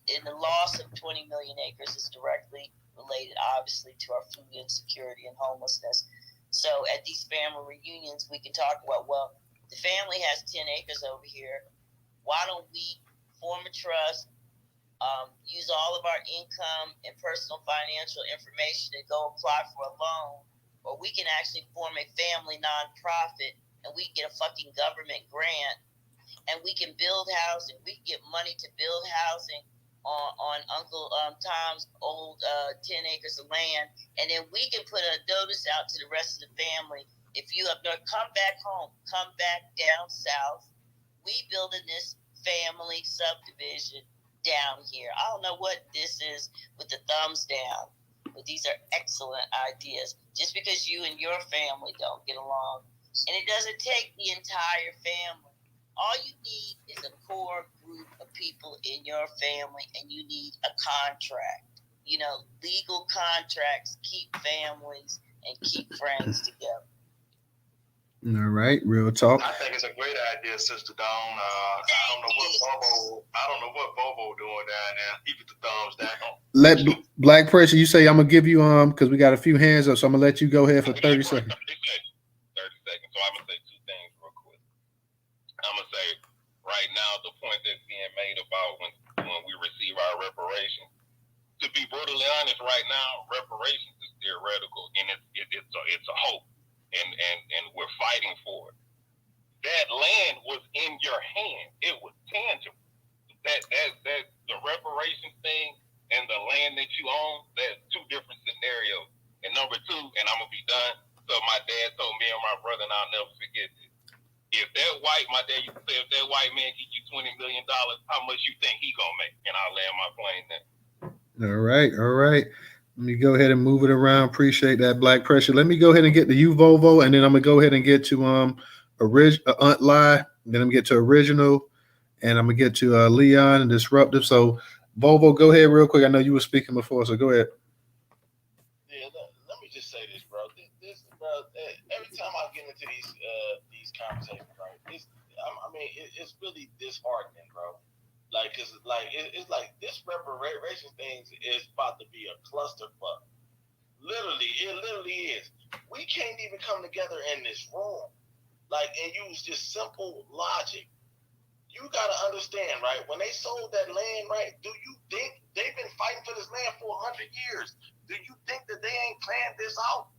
in the loss of 20 million acres is directly related, obviously, to our food insecurity and homelessness. So at these family reunions, we can talk about, well, the family has 10 acres over here. Why don't we form a trust, use all of our income and personal financial information to go apply for a loan, or we can actually form a family nonprofit and we get a fucking government grant and we can build housing. We can get money to build housing on Uncle Tom's old 10 acres of land, and then we can put a notice out to the rest of the family. If you have not come back home, come back down south. We building this family subdivision down here. I don't know what this is with the thumbs down, but these are excellent ideas. Just because you and your family don't get along, and it doesn't take the entire family. All you need is a core group of people in your family, and you need a contract. Legal contracts keep families and keep friends together. All right, real talk. I think it's a great idea, Sister Dawn. I don't know what Bobo doing down there. He put the thumbs down. Let Black Pressure, you say I'm gonna give you because we got a few hands up, so I'm gonna let you go ahead for 30 seconds. 30 seconds. So I'm gonna say two things real quick. I'm gonna say right now the point that's being made about when we receive our reparations. To be brutally honest, right now reparations is theoretical and it's a hope, and we're fighting for it. That land was in your hand. It was tangible. That the reparations thing and the land that you own, that's two different scenarios. And number two, and I'm gonna be done. So my dad told me and my brother, and I'll never forget this. My dad used to say, if that white man give you $20 million, how much you think he gonna make? And I'll land my plane there. All right. Let me go ahead and move it around. Appreciate that, Black Pressure. Let me go ahead and get to you, Volvo, and then I'm gonna go ahead and get to Aunt Lie. Then I'm gonna get to Original, and I'm gonna get to Leon and Disruptive. So, Volvo, go ahead real quick. I know you were speaking before, so go ahead. Yeah, let me just say this, bro. Every time I get into these conversations, bro, it's really disheartening, bro. It's like this reparation thing is about to be a clusterfuck. It literally is. We can't even come together in this room, and use just simple logic. You gotta understand, right? When they sold that land, right? Do you think they've been fighting for this land for 100 years? Do you think that they ain't planned this out?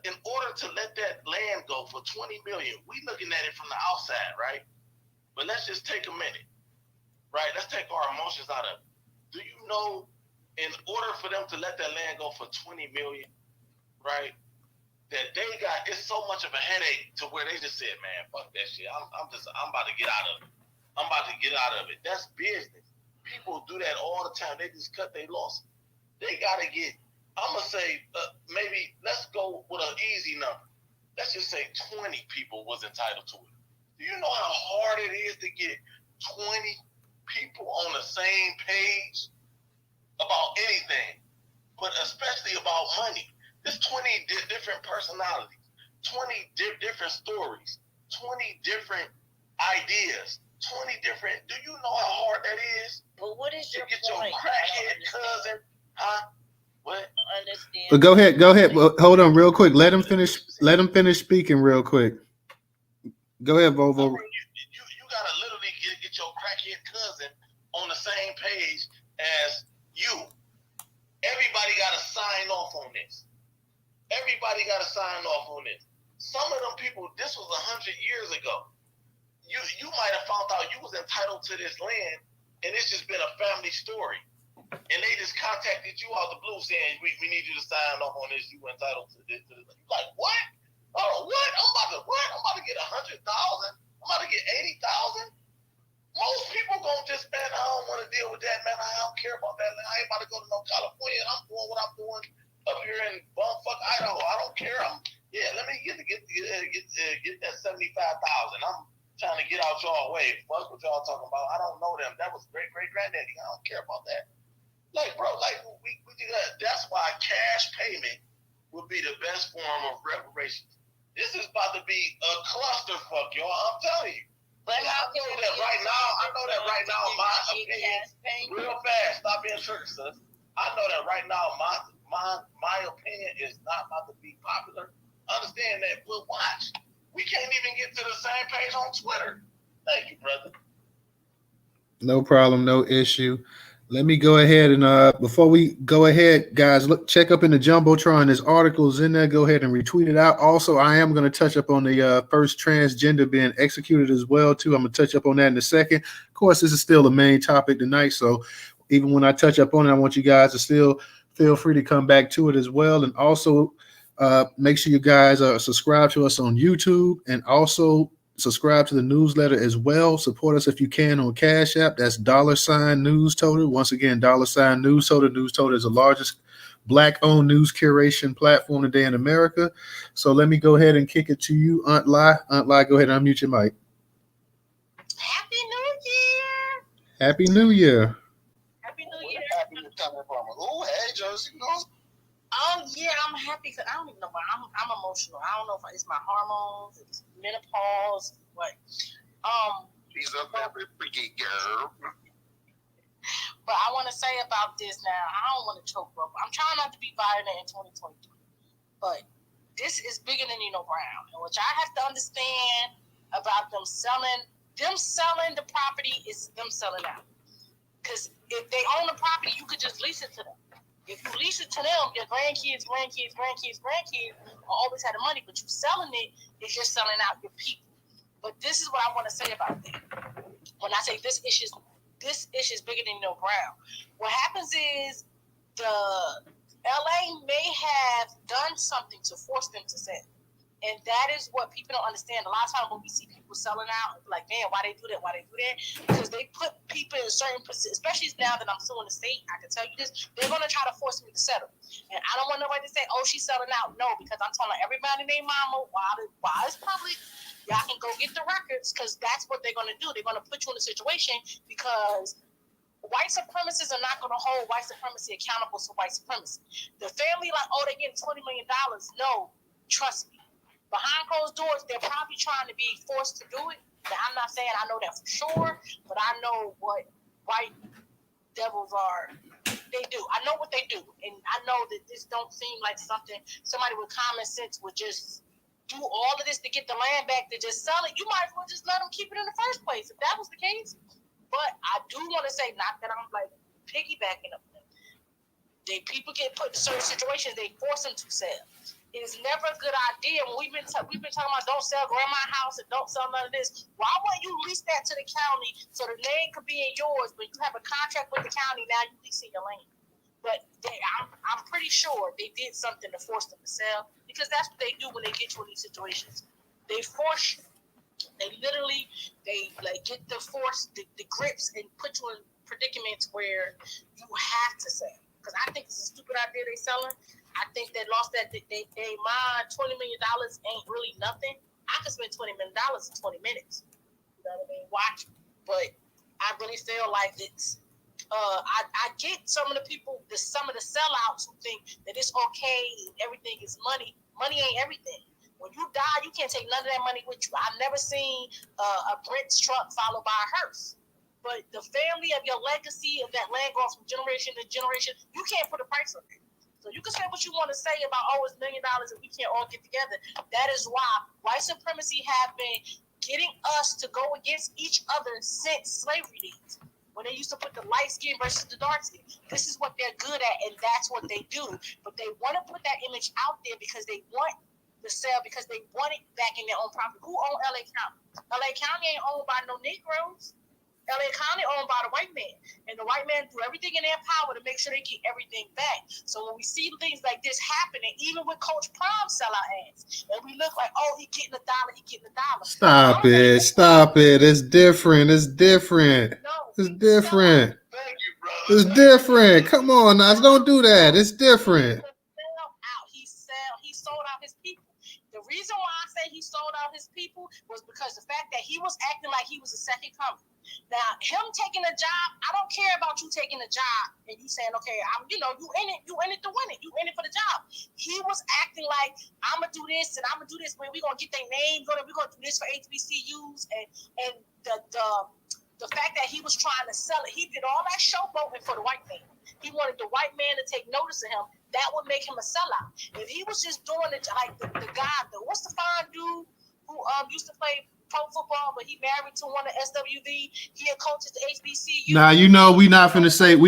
In order to let that land go for $20 million, we looking at it from the outside, right? But let's just take a minute, right? Let's take our emotions out of it. Do you know, in order for them to let that land go for $20 million, right? That it's so much of a headache to where they just said, man, fuck that shit. I'm about to get out of it. I'm about to get out of it. That's business. People do that all the time. They just cut their losses. they gotta get. I'm gonna say maybe let's go with an easy number. Let's just say 20 people was entitled to it. Do you know how hard it is to get 20 people on the same page about anything, but especially about money? There's 20 different personalities, 20 different stories, 20 different ideas, 20 different. Do you know how hard that is? But what is To your get point? your crackhead cousin, huh? What? Understand? But go ahead. Well, hold on, real quick. Let him finish. Let him finish speaking, real quick. Go ahead, I Volvo. mean, you gotta literally get your crackhead cousin on the same page as you. Everybody gotta sign off on this. Everybody gotta sign off on this. Some of them people, this was 100 years ago. You might have found out you was entitled to this land, and it's just been a family story. And they just contacted you out the blue saying, we need you to sign off on this. You entitled to this. You're like, what? Oh, what? I'm about to get 100,000. I'm about to get 80,000. Most people gonna just, man, I don't want to deal with that, man. I don't care about that. I ain't about to go to no California. I'm doing what I'm doing up here in bumfuck Idaho. I don't care. Let me get that 75,000. I'm trying to get out y'all way. Fuck what y'all talking about. I don't know them. That was great granddaddy. I don't care about that. Like, bro, like we do that. That's why cash payment would be the best form of reparations. This is about to be a clusterfuck, y'all. I'm telling you. But how I know that right now, my opinion, real fast, stop being triggered, sis. I know that right now, my opinion is not about to be popular. Understand that, but watch. We can't even get to the same page on Twitter. Thank you, brother. No problem, no issue. Let me go ahead and before we go ahead, guys, look, check up in the Jumbotron. There's articles in there. Go ahead and retweet it out. Also, I am going to touch up on the first transgender being executed as well, too. I'm going to touch up on that in a second. Of course, this is still the main topic tonight. So even when I touch up on it, I want you guys to still feel free to come back to it as well. And also make sure you guys subscribe to us on YouTube, and also subscribe to the newsletter as well. Support us if you can on Cash App. That's $Newstoter. Once again, $Newstoter. Newstoter is the largest Black-owned news curation platform today in America. So let me go ahead and kick it to you, Aunt Lai. Aunt Lai, go ahead and unmute your mic. Happy New Year! Happy New Year. Happy New Year! Happy to come from. Oh, hey, Josie, you know. Oh yeah, I'm happy because I don't even know why I'm emotional. I don't know if it's my hormones, it's menopause, what. She's a very pretty girl. But I want to say about this now. I don't want to choke up. I'm trying not to be violent in 2023, but this is bigger than Brown, and what y'all have to understand about them selling the property is them selling out. Because if they own the property, you could just lease it to them. If you lease it to them, your grandkids will always have the money, but you selling it is just selling out your people. But this is what I want to say about that. When I say this issue is bigger than Brown. What happens is the LA may have done something to force them to sell. And that is what people don't understand. A lot of times when we see people selling out, like, man, why they do that? Because they put people in certain positions, especially now that I'm suing the state, I can tell you this, they're going to try to force me to settle. And I don't want nobody to say, oh, she's selling out. No, because I'm telling everybody and their mama, while it's public, y'all can go get the records, because that's what they're going to do. They're going to put you in a situation because white supremacists are not going to hold white supremacy accountable for white supremacy. The family, like, oh, they're getting $20 million. No, trust me. Behind closed doors, they're probably trying to be forced to do it. Now, I'm not saying I know that for sure, but I know what white devils are. They do. I know what they do. And I know that this don't seem like something somebody with common sense would just do all of this to get the land back to just sell it. You might as well just let them keep it in the first place if that was the case. But I do want to say, not that I'm like piggybacking up them. People get put in certain situations, they force them to sell. It's never a good idea. When we've been talking about don't sell grandma's house and don't sell none of this. Why wouldn't you lease that to the county so the land could be in yours, but you have a contract with the county, now you leasing your land? But I'm pretty sure they did something to force them to sell, because that's what they do when they get you in these situations. They force you. They literally get the force, the grips, and put you in predicaments where you have to sell. because I think it's a stupid idea they selling. I think they lost that. They mind $20 million ain't really nothing. I could spend $20 million in 20 minutes. You know what I mean? Watch. But I really feel like it's. I get some of the people, some of the sellouts who think that it's okay, everything is money. Money ain't everything. When you die, you can't take none of that money with you. I've never seen a Brinks truck followed by a hearse. But the family of your legacy of that land going from generation to generation, you can't put a price on it. So you can say what you want to say about, oh, it's $1 million and we can't all get together. That is why white supremacy have been getting us to go against each other since slavery days. When they used to put the light skin versus the dark skin. This is what they're good at, and that's what they do. But they want to put that image out there because they want the sale, because they want it back in their own property. Who own LA County? LA County ain't owned by no Negroes. LA County owned by the white man. And the white man do everything in their power to make sure they get everything back. So when we see things like this happening, even with Coach Prime sellout ads, and we look like, oh, he getting $1, he getting $1. Stop it. Stop it. It's different. It's different. No, it's different. Thank you, brother. It's different. Come on, Nas. Don't do that. It's different. He sold out his people. The reason why I say he sold out his people was because the fact that he was acting like he was a second coming. Now, him taking a job, I don't care about you taking a job and you saying, okay, you in it to win it. You in it for the job. He was acting like, I'm going to do this and I'm going to do this. We're going to get their names on it. We're going to do this for HBCUs. And the fact that he was trying to sell it, he did all that showboating for the white man. He wanted the white man to take notice of him. That would make him a sellout. If he was just doing it like the guy, what's the fine dude who used to play pro football, but he married to one of SWV. He coaches the HBCU. Now we not finna say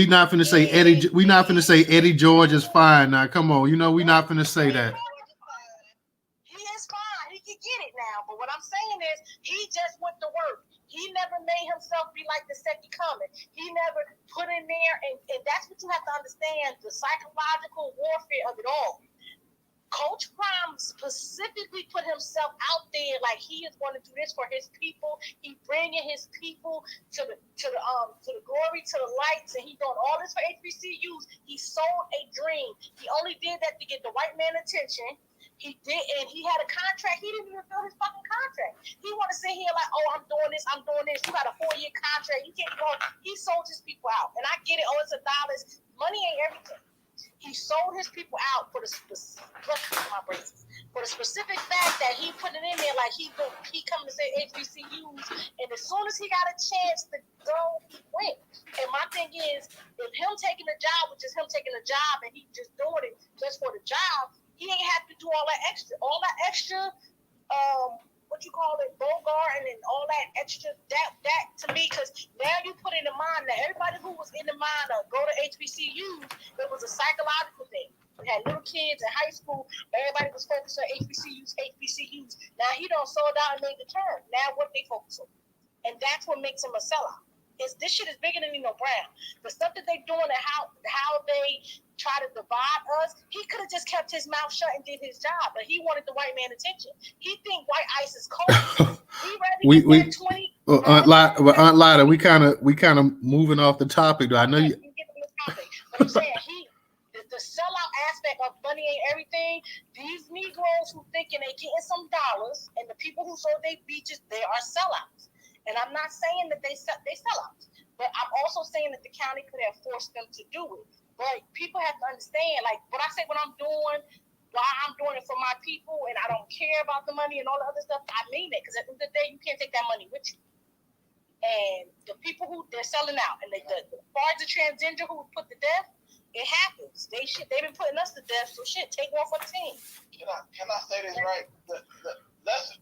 Eddie George is fine. Now come on, we not finna say that. He is fine. He can get it now. But what I'm saying is, he just went to work. He never made himself be like the second coming. He never put in there, and that's what you have to understand, the psychological warfare of it all. Coach Prime specifically put himself out there like he is going to do this for his people. He bringing his people to the glory, to the lights, and he doing all this for HBCUs. He sold a dream. He only did that to get the white man attention. He did, and he had a contract. He didn't even fill his fucking contract. He want to sit here like, oh, I'm doing this. You got a 4-year contract. You can't go. He sold his people out, and I get it. Oh, it's $1. Money ain't everything. He sold his people out for the specific fact that he put it in there like he come to say HBCUs, and as soon as he got a chance to go, he went. And my thing is, if him taking a job, which is him taking a job, and he just doing it just for the job, he ain't have to do all that extra, what you call it, Bogart, and then all that extra, that to me, because now you put in the mind that everybody who was in the mind of go to HBCUs, it was a psychological thing. We had little kids in high school, everybody was focused on HBCUs. Now he don't sold out and made the turn. Now what they focus on? And that's what makes him a sellout. This shit is bigger than Nino Brown. The stuff that they doing and how they try to divide us, he could have just kept his mouth shut and did his job, but he wanted the white man attention. He think white ice is cold. He ready to get 20. Aunt Lida, we kind of moving off the topic. Though I know you. But I'm saying the sellout aspect of money ain't everything. These Negroes who thinking they getting some dollars, and the people who sold their beaches, they are sellouts. And I'm not saying that they sell out, but I'm also saying that the county could have forced them to do it. But people have to understand, like what I say when I'm doing, why I'm doing it for my people, and I don't care about the money and all the other stuff. I mean it, because at the end of the day, you can't take that money with you. And the people who they're selling out, and as far as the transgender who was put to death, it happens. They've been putting us to death, so shit, take one for the team. Can I say this right? Let's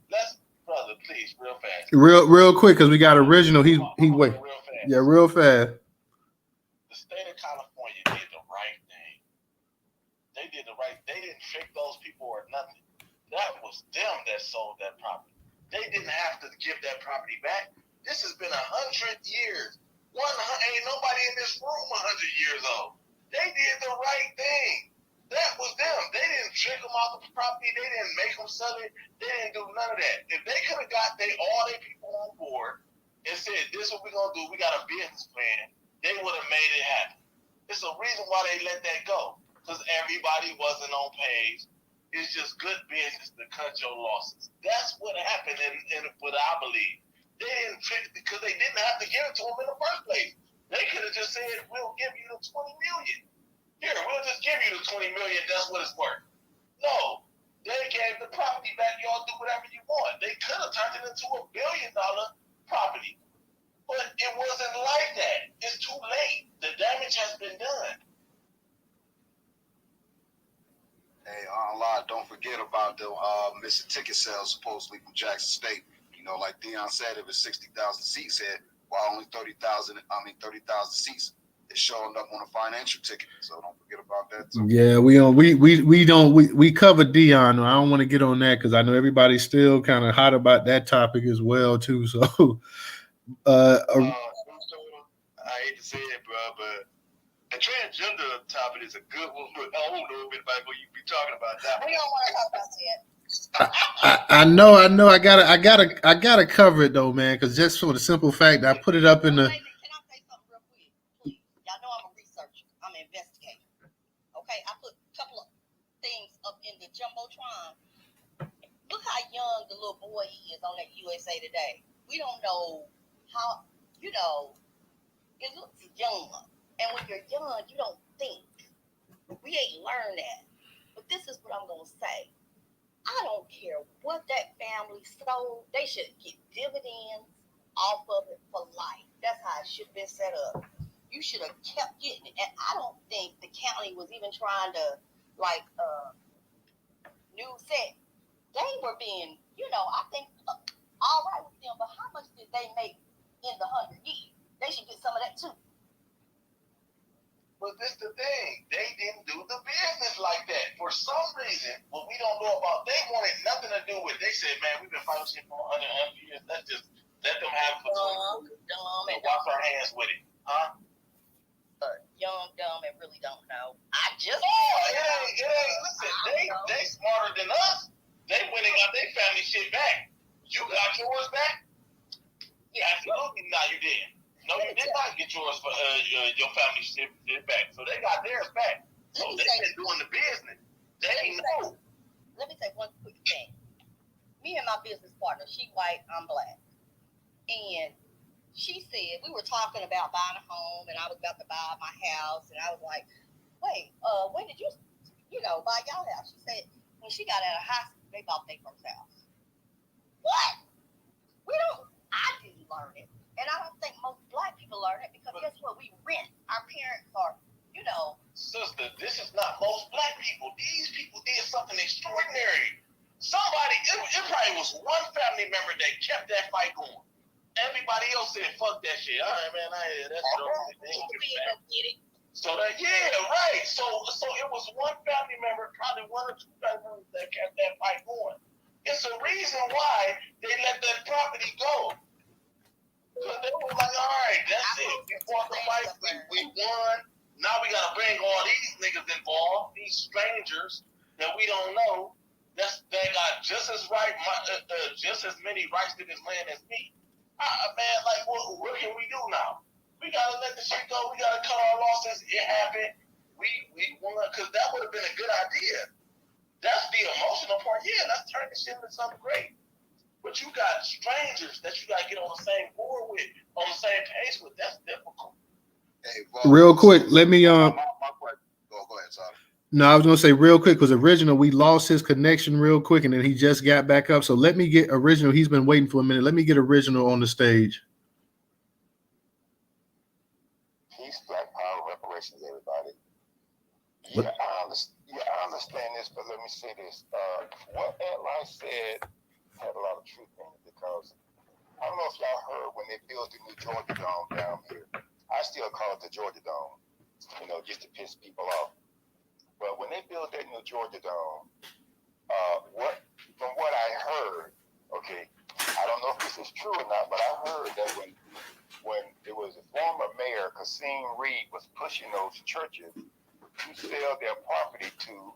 brother, please, real fast. Real quick, because we got original. He wait. Real fast. Yeah, real fast. The state of California did the right thing. They did the right. They didn't trick those people or nothing. That was them that sold that property. They didn't have to give that property back. This has been 100 years. Ain't nobody in this room 100 years old. They did the right thing. That was them. They didn't trick them off the property. They didn't make them sell it. They didn't do none of that. If they could have got all their people on board and said, this is what we're going to do, we got a business plan, they would have made it happen. It's a reason why they let that go. Because everybody wasn't on page. It's just good business to cut your losses. That's what happened in what I believe. They didn't because they didn't have to give it to them in the first place. They could have just said, we'll give you the $20 million. Here, we'll just give you the $20 million, that's what it's worth. No. They gave the property back, y'all do whatever you want. They could have turned it into $1 billion property. But it wasn't like that. It's too late. The damage has been done. Hey, don't forget about the missing ticket sales supposedly from Jackson State. You know, like Dion said, it was 60,000 seats here, while only 30,000 seats is showing up on a financial ticket. So don't forget about that too. Yeah, we covered Dion. I don't want to get on that because I know everybody's still kind of hot about that topic as well too. So, I hate to say it, bro, but the transgender topic is a good one. But I don't know if anybody will be talking about that. We don't want to talk about that. I know. I gotta cover it though, man. Because just for the simple fact, I put it up in the. Can I say something real quick, please? Y'all know I'm a researcher. I'm an investigator. Okay, I put a couple of things up in the jumbotron. Look how young the little boy is on that USA Today. We don't know how. It looks young, and when you're young, you don't think. We ain't learned that. But this is what I'm gonna say. I don't care what that family sold. They should get dividends off of it for life. That's how it should have been set up. You should have kept getting it. And I don't think the county was even trying to, News said, they were being, I think, all right with them. But how much did they make in the 100 years? They should get some of that too. But this the thing. They didn't do the business like that. For some reason, what we don't know about, they wanted nothing to do with it. They said, man, we've been fighting shit for 100 years. Let's just let them have it for 20 years. And wash our hands with it. Huh? Young, dumb, and really don't know. I just... it ain't. Listen, they smarter than us. They went and got their family shit back. You got yours back? Yeah, absolutely not. You didn't. No, you did not get yours for your family shit back. So they got theirs back. So they've been doing the business. They ain't know. Let me say one quick thing. Me and my business partner, she white, I'm black. And she said, we were talking about buying a home, and I was about to buy my house, and I was like, wait, when did you buy y'all house? She said, when she got out of high school, they bought their first house. What? I didn't learn it. And I don't think most black people learn it because guess what? We rent. Our parents are, Sister, this is not most black people. These people did something extraordinary. Somebody, it probably was one family member that kept that fight going. Everybody else said, fuck that shit. All right, man, that's So that, right. So it was one family member, probably one or two family members that kept that fight going. It's a reason why they let that property go. Because they were like, all right, that's it. We fought the fight. We won. Now we got to bring all these niggas involved, these strangers that we don't know. They got just as many rights to this land as me. Man, like, what can we do now? We got to let the shit go. We got to cut our losses. It happened. We won. Because that would have been a good idea. That's the emotional part. Yeah, let's turn this shit into something great. But you got strangers that you got to get on the same board with, on the same page with. That's difficult. Hey, real quick, let me go ahead, sorry. No, I was gonna say real quick because original we lost his connection real quick and then he just got back up. So let me get original. He's been waiting for a minute. Let me get original on the stage. Peace, Black Power, reparations, everybody. Yeah, I understand this, but let me say this. What Ally said had a lot of truth in it because I don't know if y'all heard when they built the new Georgia Dome down here. I still call it the Georgia Dome, just to piss people off. But when they built that new Georgia Dome, from what I heard, okay, I don't know if this is true or not, but I heard that when it was a former mayor, Kasim Reed, was pushing those churches to sell their property to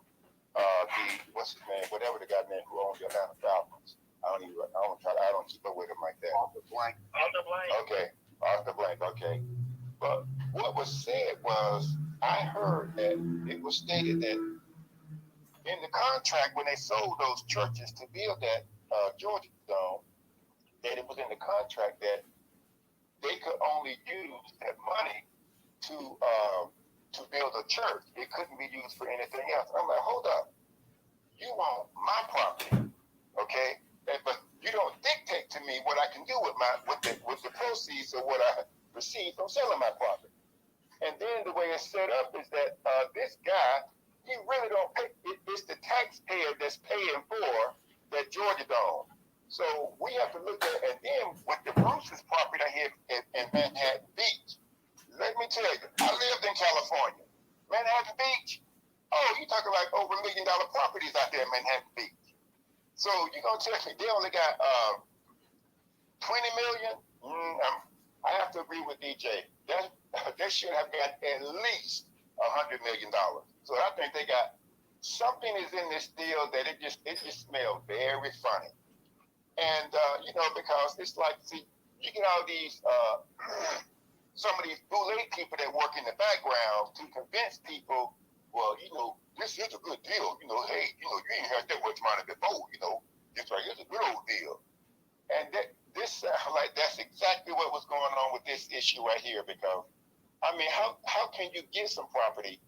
what's his name, whatever the guy name who owns the Atlanta Falcons. I don't keep up with him like that. Arthur Blank. Okay, Arthur Blank. Okay, but what was said was I heard that it was stated that in the contract when they sold those churches to build that Georgia Dome, that it was in the contract that they could only use that money to build a church. It couldn't be used for anything else. I'm like, hold up, you want my property, okay? But you don't dictate to me what I can do with the proceeds of what I receive from selling my property. And then the way it's set up is that this guy, he really don't pay. It's the taxpayer that's paying for that Georgia Dome. So we have to look at, and then with the Bruce's property here in Manhattan Beach, let me tell you, I lived in California. Manhattan Beach, oh, you talking like over $1 million properties out there in Manhattan Beach. So you're going to tell me they only got 20 million? I have to agree with DJ. They should have got at least $100 million. So I think they got something is in this deal that it just smells very funny. And because it's like, see, you get all these some of these boule people that work in the background to convince people, well, this is a good deal. Hey, you ain't had that much money before. This right here's a good old deal. And this sounds like that's exactly what was going on with this issue right here. Because I mean, how can you get some property?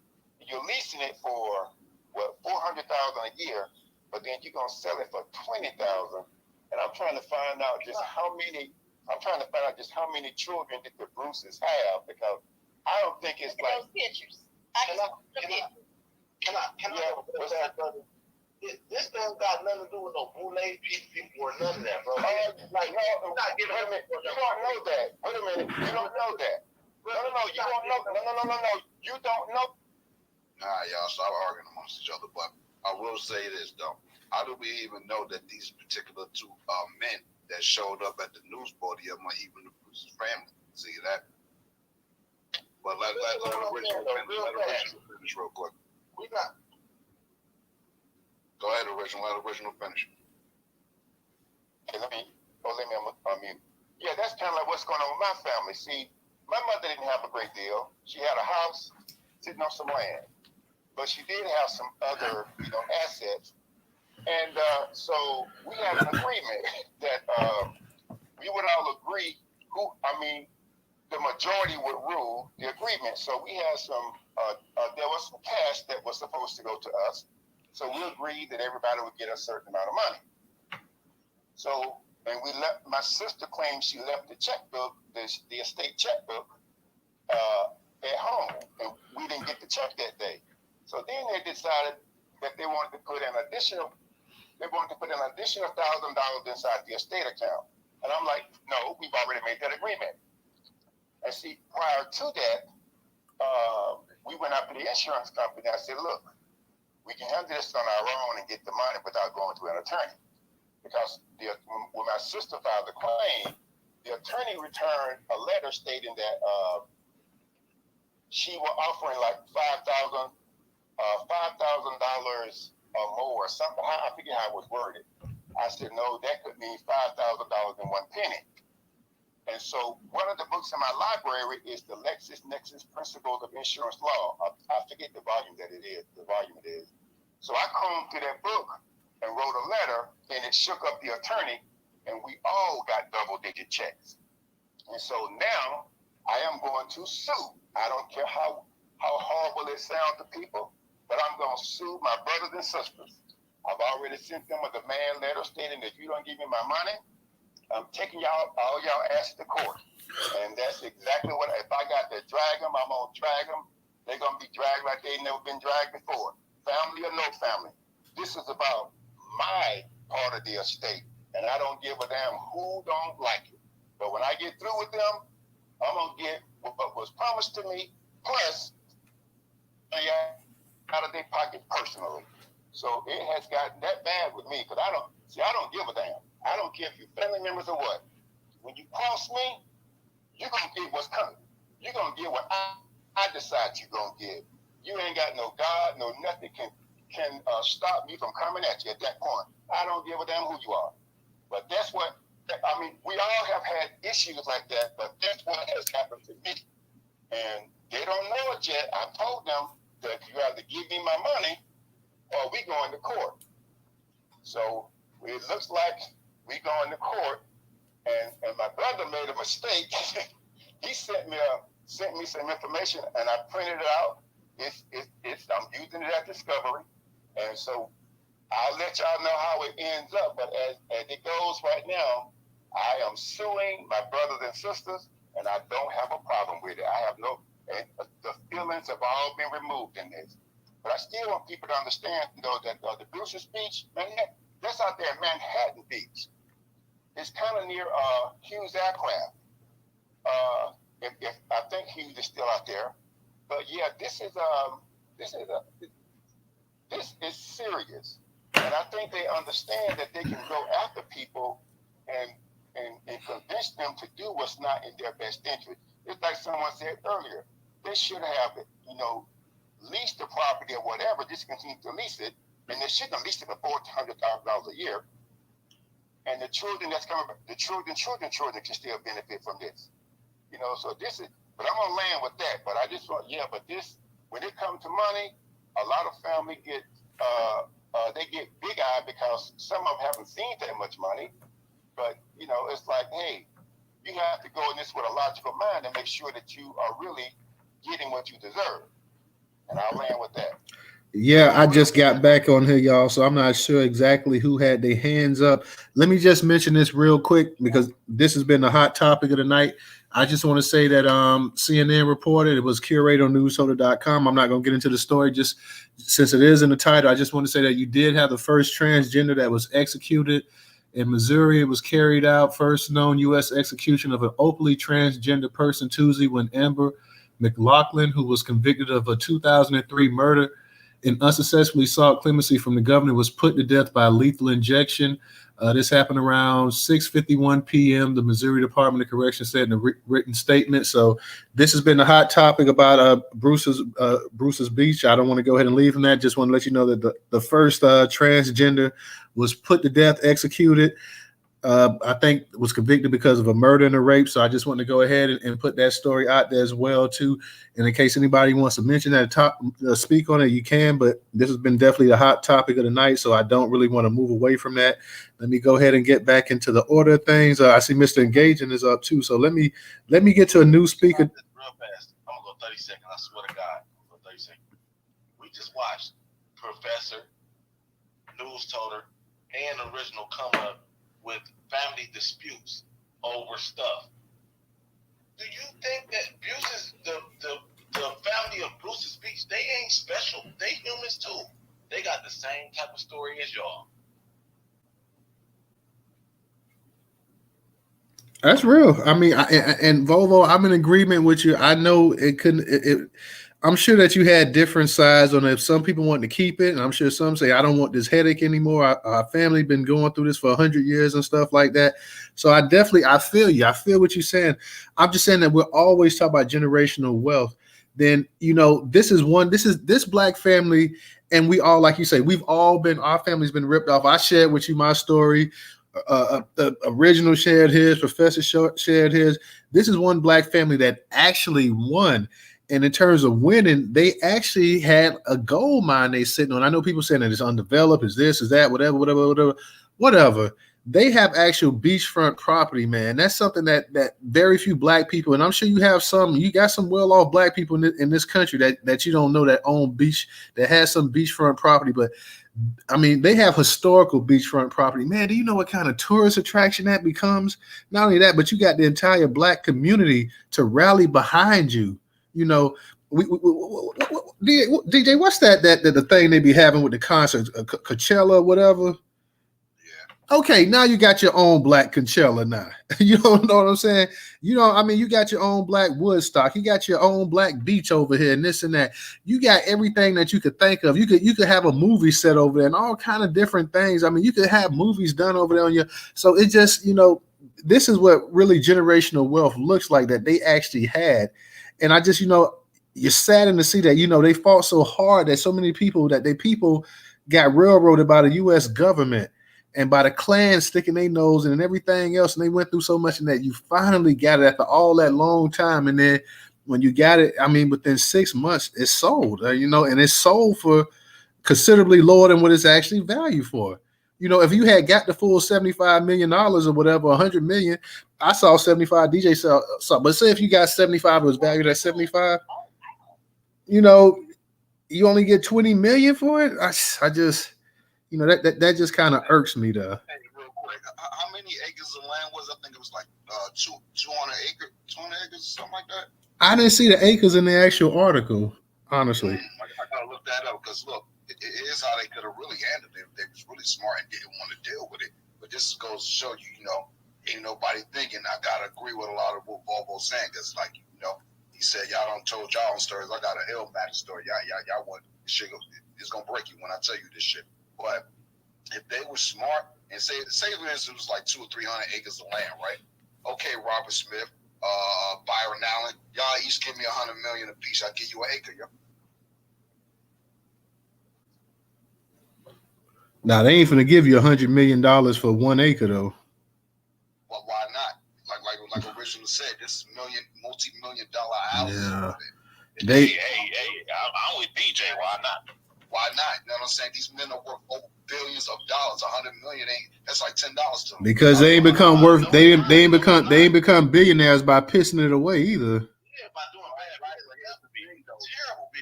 You're leasing it for $400,000 a year, but then you're gonna sell it for $20,000. And I'm trying to find out just how many children did the Bruces have, because I don't think it's like. Those pictures. Can I what's that, brother? This thing got nothing to do with no boule people or none of that, bro. Like, no, not giving a minute. You don't know that. Wait a minute. You don't know that. No, you don't know. No. You don't know. Nah, y'all stop arguing amongst each other. But I will say this though. How do we even know that these particular two men that showed up at the news podium are even the Bruce's family? See that? But let original finish real quick. We not. Go ahead, original. Let original finish. Okay, let me unmute. Yeah, that's kind of like what's going on with my family. See, my mother didn't have a great deal. She had a house sitting on some land, but she did have some other, assets. And so we had an agreement that we would all agree the majority would rule the agreement. So we had there was some cash that was supposed to go to us. So we agreed that everybody would get a certain amount of money. So, and my sister claimed she left the checkbook, the estate checkbook, at home, and we didn't get the check that day. So then they decided that they wanted to put an additional $1,000 inside the estate account. And I'm like, no, we've already made that agreement. And see, prior to that, we went up to the insurance company. I said, look, we can handle this on our own and get the money without going to an attorney. Because when my sister filed the claim, the attorney returned a letter stating that she was offering like $5,000 or more, or something. I forget how it was worded. I said, no, that could mean $5,000 and one penny. And so one of the books in my library is the LexisNexis Principles of Insurance Law. I forget the volume it is. So I combed through that book and wrote a letter, and it shook up the attorney, and we all got double-digit checks. And so now I am going to sue. I don't care how horrible it sounds to people, but I'm going to sue my brothers and sisters. I've already sent them a demand letter stating that if you don't give me my money, I'm taking all y'all ass to court. And that's exactly what, if I got to drag them, I'm going to drag them. They're going to be dragged like they've never been dragged before. Family or no family. This is about my part of the estate. And I don't give a damn who don't like it. But when I get through with them, I'm going to get what was promised to me, plus out of their pocket personally. So it has gotten that bad with me, because I don't give a damn. I don't care if you're family members or what. When you cross me, you're going to get what's coming. You're going to get what I decide you're going to get. You ain't got no God, no nothing can stop me from coming at you at that point. I don't give a damn who you are. But that's what, we all have had issues like that, but that's what has happened to me. And They don't know it yet. I told them that you have to give me my money or we going to court. So it looks like we going to court, and my brother made a mistake. He sent me some information, and I printed it out. I'm using it as discovery, and so I'll let y'all know how it ends up. But as it goes right now, I am suing my brothers and sisters, and I don't have a problem with it. I have no, the feelings have all been removed in this. But I still want people to understand, that the Bruce's Beach, Manhattan, that's out there in Manhattan Beach. It's kind of near Hughes Aircraft. If I think Hughes is still out there. But yeah, this is serious. And I think they understand that they can go after people and convince them to do what's not in their best interest. It's like someone said earlier, they should have it, lease the property or whatever, just continue to lease it, and they shouldn't have leased it for $400,000 a year. And the children that's coming, the children can still benefit from this. So this is, but I'm gonna land with that. But I just want, but this, when it comes to money, a lot of family get they get big-eyed because some of them haven't seen that much money. But it's like, hey, you have to go in this with a logical mind and make sure that you are really getting what you deserve. And I'll land with that. Yeah, I just got back on here, y'all, so I'm not sure exactly who had their hands up. Let me just mention this real quick because this has been the hot topic of the night. I just want to say that CNN reported, it was curator on Newstoter.com. I'm not going to get into the story just since it is in the title. I just want to say that you did have the first transgender that was executed in Missouri. It was carried out, first known U.S. execution of an openly transgender person Tuesday when Amber McLaughlin, who was convicted of a 2003 murder and unsuccessfully sought clemency from the governor, was put to death by lethal injection. This happened around 6:51 p.m. The Missouri Department of Correction said in a written statement. So this has been the hot topic about Bruce's Beach. I don't want to go ahead and leave from that. Just want to let you know that the first transgender was put to death, executed. I think was convicted because of a murder and a rape. So I just want to go ahead and put that story out there as well too. And in case anybody wants to mention that, speak on it, you can. But this has been definitely the hot topic of the night. So I don't really want to move away from that. Let me go ahead and get back into the order of things. I see Mr. Engaging is up too. So let me get to a new speaker. Real fast. I'm gonna go 30 seconds. I swear to God. I'm gonna go 30 seconds. We just watched Professor, Newstoter, and Original come up with family disputes over stuff. Do you think that Bruce's the family of Bruce's Beach, they ain't special? They humans too. They got the same type of story as y'all. That's real. I mean, and Volvo, I'm in agreement with you. I know it couldn't. I'm sure that you had different sides on it. Some people want to keep it, and I'm sure some say, I don't want this headache anymore. Our family been going through this for 100 years and stuff like that. So I feel you. I feel what you're saying. I'm just saying that we're always talking about generational wealth. Then, this black family, and we all, like you say, our family's been ripped off. I shared with you my story. The original shared his, Professor shared his. This is one black family that actually won. And in terms of winning, they actually had a gold mine they sitting on. I know people saying that it's undeveloped, is this, is that, whatever. They have actual beachfront property, man. That's something that very few black people, and I'm sure you got some well-off black people in this country that you don't know that own beach, that has some beachfront property. But I mean, they have historical beachfront property. Man, do you know what kind of tourist attraction that becomes? Not only that, but you got the entire black community to rally behind you. DJ, what's that the thing they be having with the concerts, Coachella or whatever? Yeah. Okay, now you got your own black Coachella now. You don't know what I'm saying? You got your own black Woodstock. You got your own black beach over here and this and that. You got everything that you could think of. You could have a movie set over there and all kind of different things. I mean, you could have movies done over there on your. So it just, this is what really generational wealth looks like that they actually had. And I just, you're saddened to see that, they fought so hard that so many people got railroaded by the U.S. government and by the Klan sticking their nose in and everything else. And they went through so much, and that you finally got it after all that long time. And then when you got it, I mean, within 6 months, it's sold, and it's sold for considerably lower than what it's actually valued for. If you had got the full $75 million or whatever, 100 million, I saw 75 DJ sell, but say if you got 75, it was valued at 75, you only get 20 million for it. I just, that just kind of irks me though. Hey, real quick, how many acres of land was it? I think it was like 200 acres or something like that. I didn't see the acres in the actual article, honestly. I gotta look that up because look, it is how they could have really handled it if they was really smart and didn't want to deal with it. But this goes to show you, ain't nobody thinking. I gotta agree with a lot of what Bobo's saying because, like, he said, y'all don't told y'all own stories. I got a Illmatic story. Y'all want this shit. It's gonna break you when I tell you this shit. But if they were smart and say for instance it was like 200 or 300 acres of land, right? Okay, Robert Smith, Byron Allen, y'all each give me 100 million apiece. I'll give you an acre, yo. Now they ain't finna give you $100 million for 1 acre though. Well, why not? Like originally said, this is multi-million dollar houses. Yeah. I'm with DJ. Why not? Why not? You know what I'm saying? These men are worth over billions of dollars. 100 million that's like $10 to them. Because they ain't become worth. They ain't become billionaires by pissing it away either. Yeah, by doing bad, right? Like, that's terrible,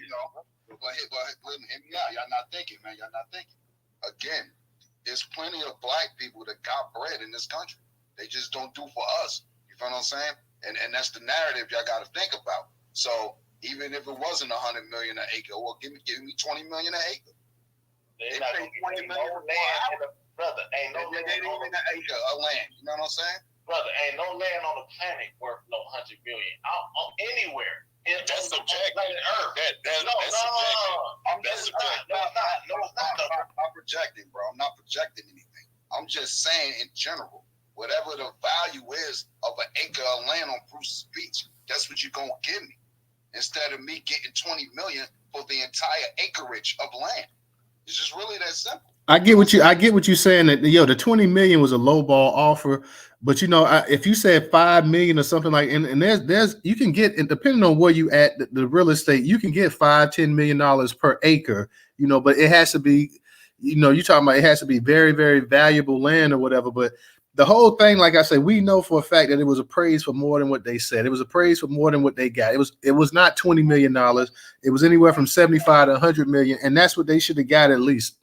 But hear me out. Y'all not thinking, man. Y'all not thinking. Again, there's plenty of black people that got bread in this country. They just don't do for us. You feel what I'm saying? And that's the narrative y'all got to think about. So even if it wasn't 100 million an acre, well, give me 20 million an acre. They not gonna give no land, brother. Ain't no land on an acre of land. You know what I'm saying? Brother, ain't no land on the planet worth no 100 million. Anywhere. That's subjective. That's subjective. I'm projecting, bro. I'm not projecting anything. I'm just saying in general, whatever the value is of an acre of land on Bruce's Beach, that's what you're gonna give me. Instead of me getting 20 million for the entire acreage of land. It's just really that simple. I get what you're saying that the 20 million was a low ball offer, but if you said 5 million or something like, and there's you can get, and depending on where you at the real estate, you can get $5-10 million per acre, but it has to be, you're talking about it has to be very, very valuable land or whatever. But the whole thing, like I said, we know for a fact that it was appraised for more than what they said. It was appraised for more than what they got. It was not $20 million. It was anywhere from 75 to 100 million, and that's what they should have got at least.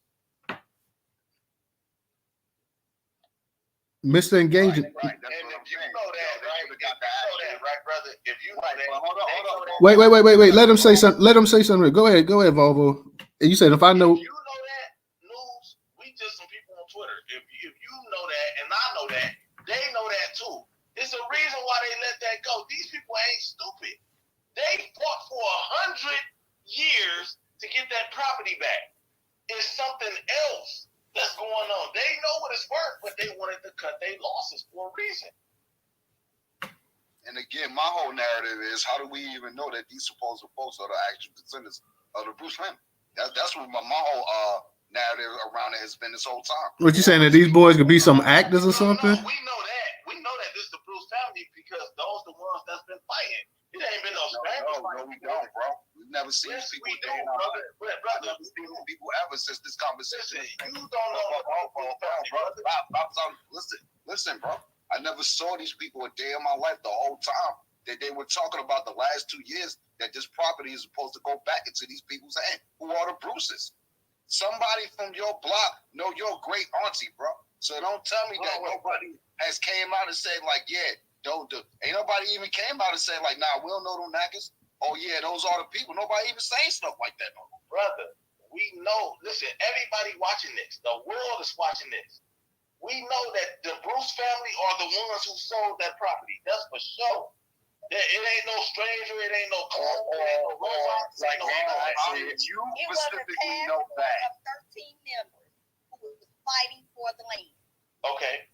Mr. Engagement. Right. And if you know that, right, brother? If you know that, hold on. Wait. Let him say something. Go ahead, Volvo. And you said if I know. If you know that, news, we just some people on Twitter. If you know that, and I know that, they know that too. It's a reason why they let that go. These people ain't stupid. They fought for 100 years to get that property back. It's something else that's going on. They know what it's worth, but they wanted to cut their losses for a reason. And again, my whole narrative is, how do we even know that these supposed folks are the actual descendants of the Bruce family? That's what my whole narrative around it has been this whole time. What you saying, that these boys could be some actors or something? No, we know that. We know that this is the Bruce family because those the ones that's been fighting. It ain't been no strangers. No, we don't, bro. We've never seen these people day in our life. I've never seen these people ever since this conversation. You don't know, bro. Listen, bro. I never saw these people a day in my life the whole time that they were talking about the last 2 years that this property is supposed to go back into these people's hands. Who are the Bruces? Somebody from your block know your great auntie, bro. So don't tell me that nobody has came out and said like, yeah, don't do. Ain't nobody even came out and said like, nah, we don't know them niggas. Oh yeah, those are the people. Nobody even saying stuff like that, no. Brother. We know. Listen, everybody watching this. The world is watching this. We know that the Bruce family are the ones who sold that property. That's for sure. It ain't no stranger. It ain't no call. It ain't no robots. Like you specifically know that. 13 members who was fighting for the land. Okay.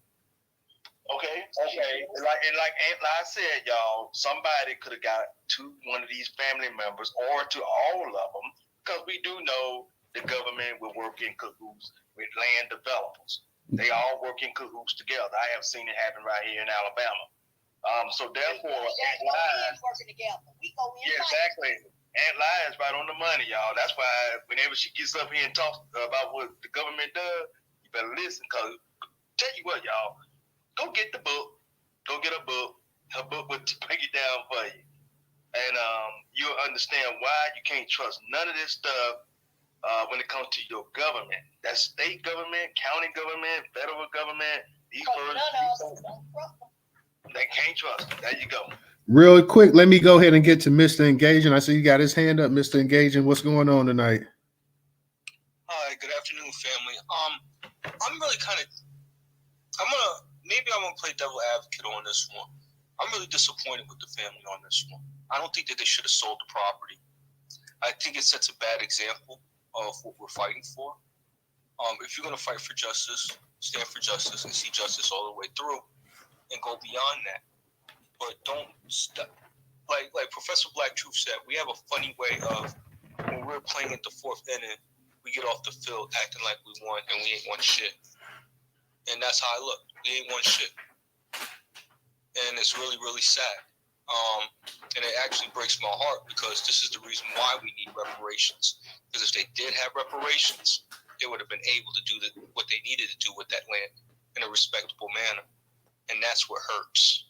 Like I said, y'all, somebody could have got to one of these family members or to all of them, because we do know the government will work in cahoots with land developers. They all work in cahoots together. I have seen it happen right here in Alabama. So therefore, working together. We go in. Yeah, exactly. Aunt Lyons right on the money, y'all. That's why whenever she gets up here and talks about what the government does, you better listen. Cause tell you what, y'all, go get the book. Go get a book. Her book will break it down for you, and you'll understand why you can't trust none of this stuff when it comes to your government. That's state government, county government, federal government. These they can't trust them. There you go. Real quick, let me go ahead and get to Mr. Engaging. I see you got his hand up, Mr. Engaging. What's going on tonight? Hi, good afternoon, family. I'm really I'm gonna play devil advocate on this one. I'm really disappointed with the family on this one. I don't think that they should have sold the property. I think it sets a bad example of what we're fighting for. If you're gonna fight for justice, stand for justice and see justice all the way through and go beyond that. But don't stop. Like Professor Black Truth said, we have a funny way of when we're playing at the fourth inning, we get off the field acting like we won and we ain't won shit. And that's how I look. We ain't won shit. And it's really, really sad. And it actually breaks my heart because this is the reason why we need reparations. Because if they did have reparations, they would have been able to do what they needed to do with that land in a respectable manner. And that's what hurts.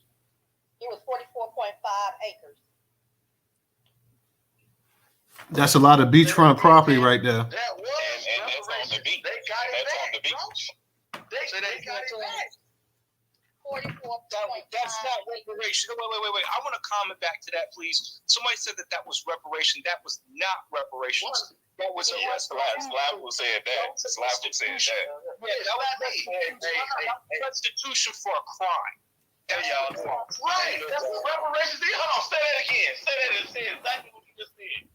It was 44.5 acres. That's a lot of beachfront property right there. That was And that's on the beach. They got it That's back. on the beach. They got it back. 44.5. That's not reparation. Wait. I want to comment back to that, please. Somebody said that was reparation. That was not reparations. That was a Slav said that. Slav said that. Yeah, that was restitution for a crime. Hey, y'all. Right. That's what reparations is. Hold on. Say that again. Say exactly what you just said.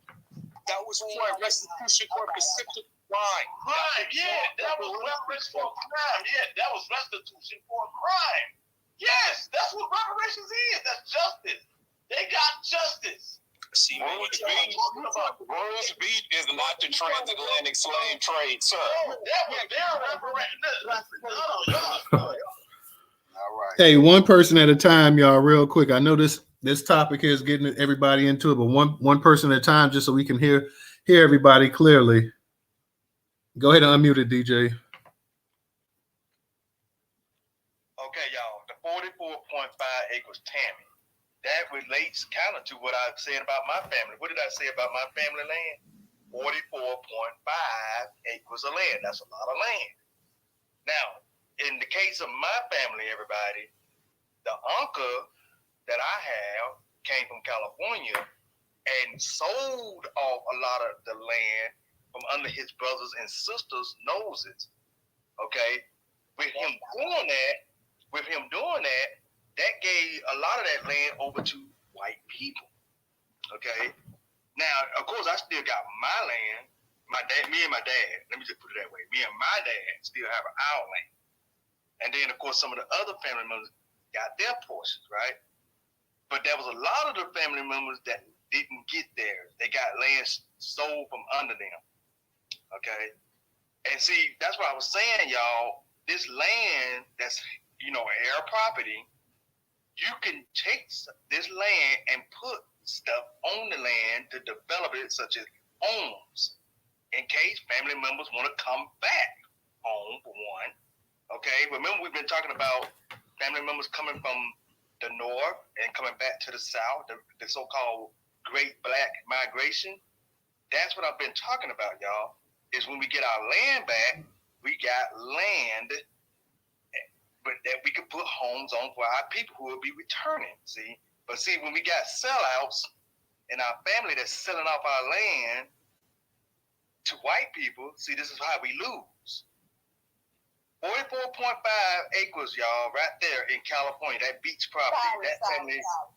That was for a restitution for a specific crime. Crime, yeah. That was reparations for a crime. Yeah, that was restitution for a crime. Yes, that's what reparations is. That's justice. They got justice. See, Rules beat is not the transatlantic slave trade, sir. That was their reparations. All right. Hey, one person at a time, y'all, real quick. I know this topic here is getting everybody into it, but one person at a time, just so we can hear everybody clearly. Go ahead and unmute it, DJ. Okay, y'all. The 44.5 acres Tammy. That relates kind of to what I said about my family. What did I say about my family land? 44.5 acres of land. That's a lot of land. Now, in the case of my family, everybody, the uncle that I have came from California and sold off a lot of the land from under his brothers and sisters' noses. Okay? With him doing that, that gave a lot of that land over to white people. Okay? Now, of course, I still got my land. Me and my dad, let me just put it that way. Me and my dad still have our land. And then, of course, some of the other family members got their portions, right? But there was a lot of the family members that didn't get theirs. They got land sold from under them. Okay? And see, that's what I was saying, y'all. This land that's, air property, you can take this land and put stuff on the land to develop it, such as homes, in case family members want to come back home, for one. Okay? Remember, we've been talking about family members coming from the north and coming back to the south, the so-called Great Black Migration. That's what I've been talking about, y'all, is when we get our land back, we got land but that we could put homes on for our people who will be returning, see? But see, when we got sellouts in our family that's selling off our land to white people, see, this is how we lose. 44.5 acres, y'all, right there in California, that beach property.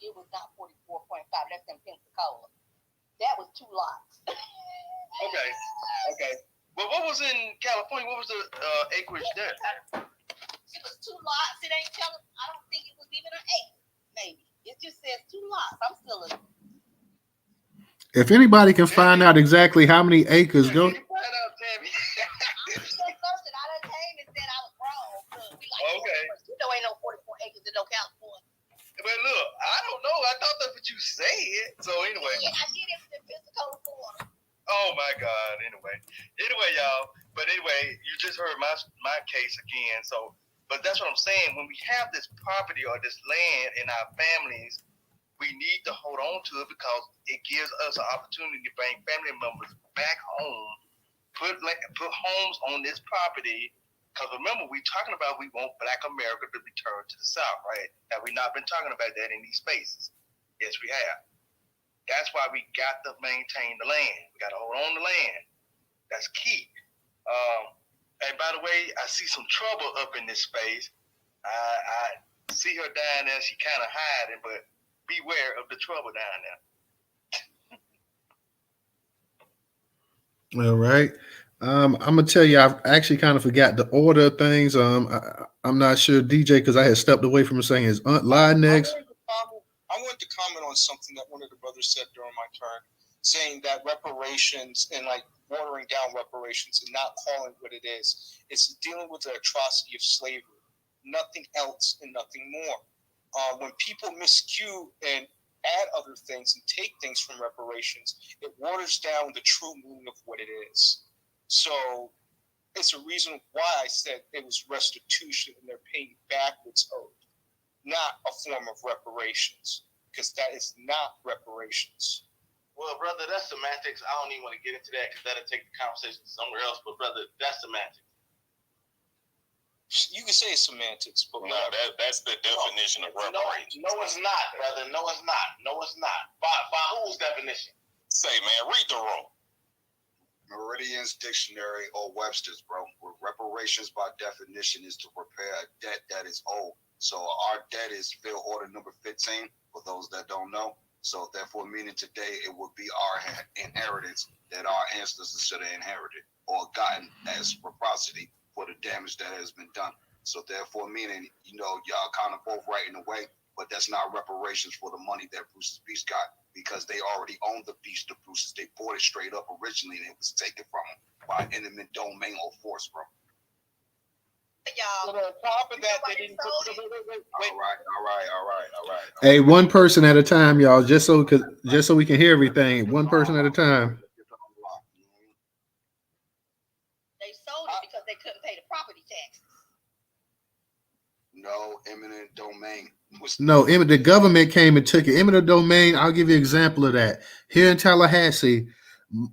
It was not 44.5. That's in Pensacola. That was 2 lots. Okay. Well, what was in California? What was the acreage there? It was 2 lots. It ain't telling. I don't think it was even an acre. Maybe it just says 2 lots. I'm still. If anybody can find out exactly how many acres, go. I done came and said I was wrong. Okay. Ain't no 44 acres in no California. But look, I don't know. I thought that's what you said. So anyway, just heard my case again. So, but that's what I'm saying. When we have this property or this land in our families, we need to hold on to it because it gives us an opportunity to bring family members back home, put homes on this property. Because remember, we're talking about we want Black America to return to the South, right? Have we not been talking about that in these spaces? Yes, we have. That's why we got to maintain the land. We got to hold on to land. That's key. And by the way, I see some trouble up in this space. I see her down there. She kind of hiding, but beware of the trouble down there. All right. I'm gonna tell you, I've actually kind of forgot the order of things. I'm not sure, DJ, because I had stepped away from saying his aunt lied next. I wanted to comment on something that one of the brothers said during my turn, saying that reparations and like watering down reparations and not calling what it is. It's dealing with the atrocity of slavery, nothing else and nothing more. When people miscue and add other things and take things from reparations, it waters down the true meaning of what it is. So it's a reason why I said it was restitution and they're paying back what's owed, not a form of reparations, because that is not reparations. Well, brother, that's semantics. I don't even want to get into that because that'll take the conversation somewhere else. But, brother, that's semantics. You can say semantics, but no, that's the definition of reparations. No, it's not, brother. No, it's not. No, it's not. By whose definition? Say, man, read the room. Meridian's dictionary or Webster's, bro. Reparations by definition is to repair a debt that is owed. So our debt is field order number 15 for those that don't know. So therefore, meaning today it would be our inheritance that our ancestors should have inherited or gotten as reciprocity for the damage that has been done. So therefore, meaning, y'all kind of both right in a way, but that's not reparations for the money that Bruce's Beast got, because they already owned the beast of Bruce's. They bought it straight up originally, and it was taken from them by eminent domain or force, bro. Y'all. But on top of that, they didn't put All right. Hey, one person at a time, y'all. Just so we can hear everything. One person at a time. They sold it because they couldn't pay the property taxes. No, eminent domain. No, the government came and took it. Eminent domain. I'll give you an example of that. Here in Tallahassee,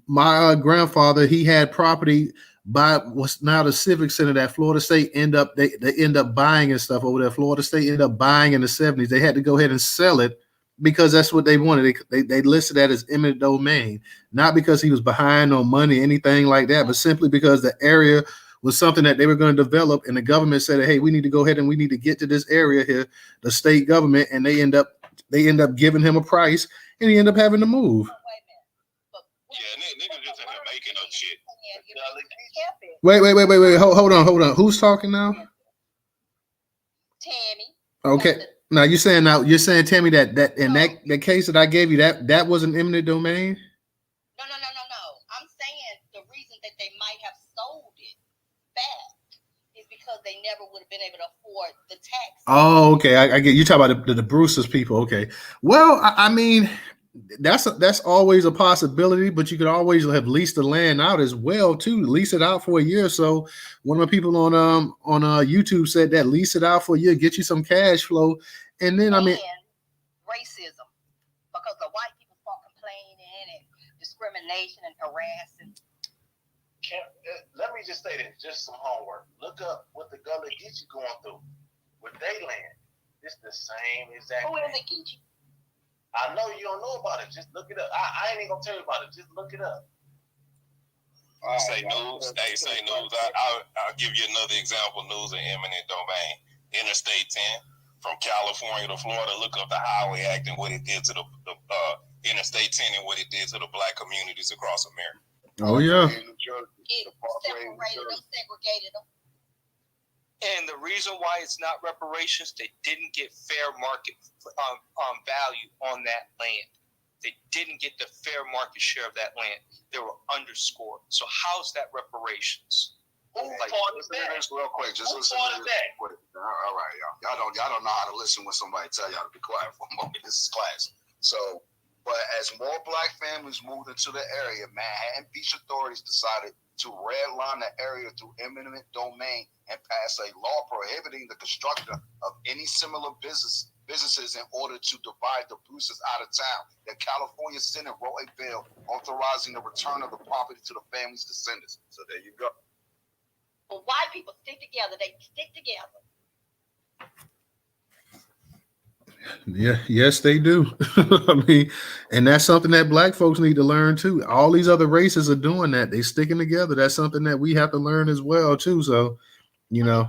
my grandfather, he had property by what's now the Civic Center that Florida State they end up buying and stuff over there. Florida State ended up buying in the 70s. They had to go ahead and sell it because that's what they wanted. They listed that as eminent domain, not because he was behind on money, anything like that, but simply because the area was something that they were going to develop, and the government said, hey, we need to go ahead and we need to get to this area here, the state government, and they end up giving him a price, and he ended up having to move. Yeah, niggas just in here making up shit. Wait. Hold on. Who's talking now? Tammy. Okay. Now you're saying Tammy that in that case that I gave you that was an eminent domain? No. I'm saying the reason that they might have sold it back is because they never would have been able to afford the tax. Oh, okay. I get you talking about the Bruce's people. Okay. Well, I mean, that's always a possibility, but you could always have leased the land out as well too. Lease it out for a year or so. One of my people on YouTube said that lease it out for a year, get you some cash flow, and then I mean racism, because the white people start complaining and discrimination and harassing. Let me just say this, just some homework. Look up what the Gullah Geechee going through with their land. It's the same exact. Who is it, Geechee? I know you don't know about it. Just look it up. I ain't even gonna tell you about it. Just look it up. Say news. I'll give you another example. News and eminent domain. Interstate 10 from California to Florida. Look up the Highway Act and what it did to the Interstate 10 and what it did to the Black communities across America. Oh yeah. It separated them, segregated them. And the reason why it's not reparations, they didn't get fair market value on that land. They didn't get the fair market share of that land. They were underscored. So how's that reparations? Who part of that? Real quick, just listen to this. All right, y'all don't know how to listen when somebody tell y'all to be quiet for a moment. This is class. So But as more black families moved into the area, Manhattan Beach authorities decided to redline the area through eminent domain and pass a law prohibiting the construction of any similar businesses in order to divide the Bruces out of town. The California Senate wrote a bill authorizing the return of the property to the family's descendants. So there you go. Well, white people stick together. They stick together. Yeah, yes, they do. I mean, and that's something that black folks need to learn too. All these other races are doing that. They sticking together. That's something that we have to learn as well too. So, you know,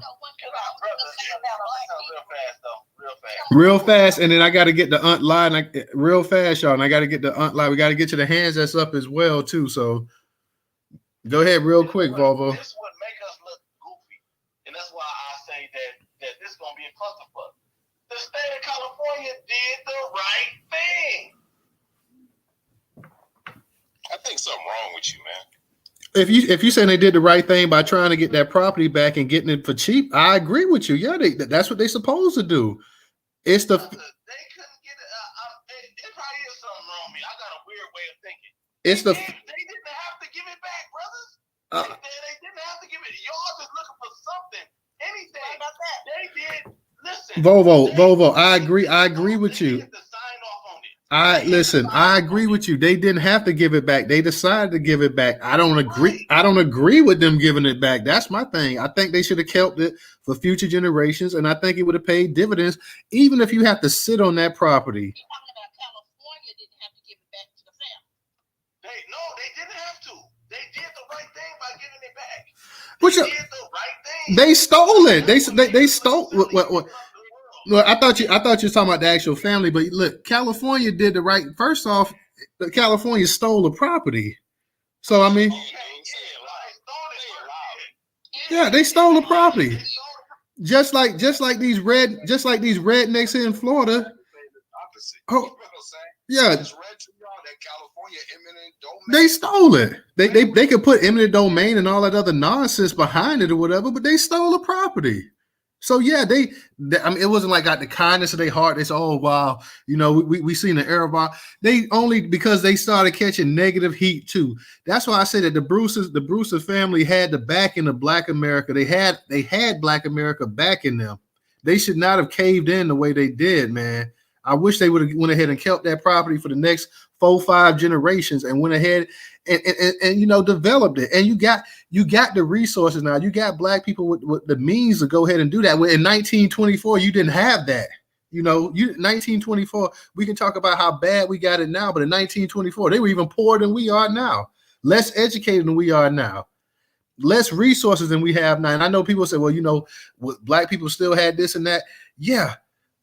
real fast, and then I got to get the aunt line real fast, y'all. And I got to get the aunt line. We got to get to the hands that's up as well too. So, go ahead, real quick, Volvo. This would make us look goofy, and that's why I say that this is gonna be a clusterfuck. The state of California did the right thing. I think something wrong with you, man. If you saying they did the right thing by trying to get that property back and getting it for cheap, I agree with you. Yeah, that's what they supposed to do. It's the They couldn't get it. It probably is something wrong with me. I got a weird way of thinking. It's the They didn't have to give it back, brothers. They didn't have to give it. Y'all just looking for something, anything. What about that? They did. Listen, Volvo. I agree with you. I agree with you. They didn't have to give it back. They decided to give it back. I don't agree with them giving it back. That's my thing. I think they should have kept it for future generations, and I think it would have paid dividends, even if you have to sit on that property. You're talking about California didn't have to give it back to the family. They didn't have to. They did the right thing by giving it back. Did the right thing. They stole it. They stole. Well, I thought you were talking about the actual family, but look, California did the right. First off, California stole the property, so I mean, yeah, they stole the property, just like these rednecks here in Florida. Oh, yeah. They stole it. They could put eminent domain and all that other nonsense behind it or whatever, but they stole the property. So yeah, I mean, it wasn't like out the kindness of their heart. They said, "Oh wow, you know, we seen the error bar." They only because they started catching negative heat too. That's why I say that the Brewster family had the backing of Black America. They had Black America backing them. They should not have caved in the way they did, man. I wish they would have went ahead and kept that property for the next 4-5 generations and went ahead and you know, developed it. And you got the resources now. You got Black people with the means to go ahead and do that. In 1924, you didn't have that. You know, 1924, we can talk about how bad we got it now, but in 1924, they were even poorer than we are now, less educated than we are now, less resources than we have now. And I know people say, well, you know, Black people still had this and that. Yeah.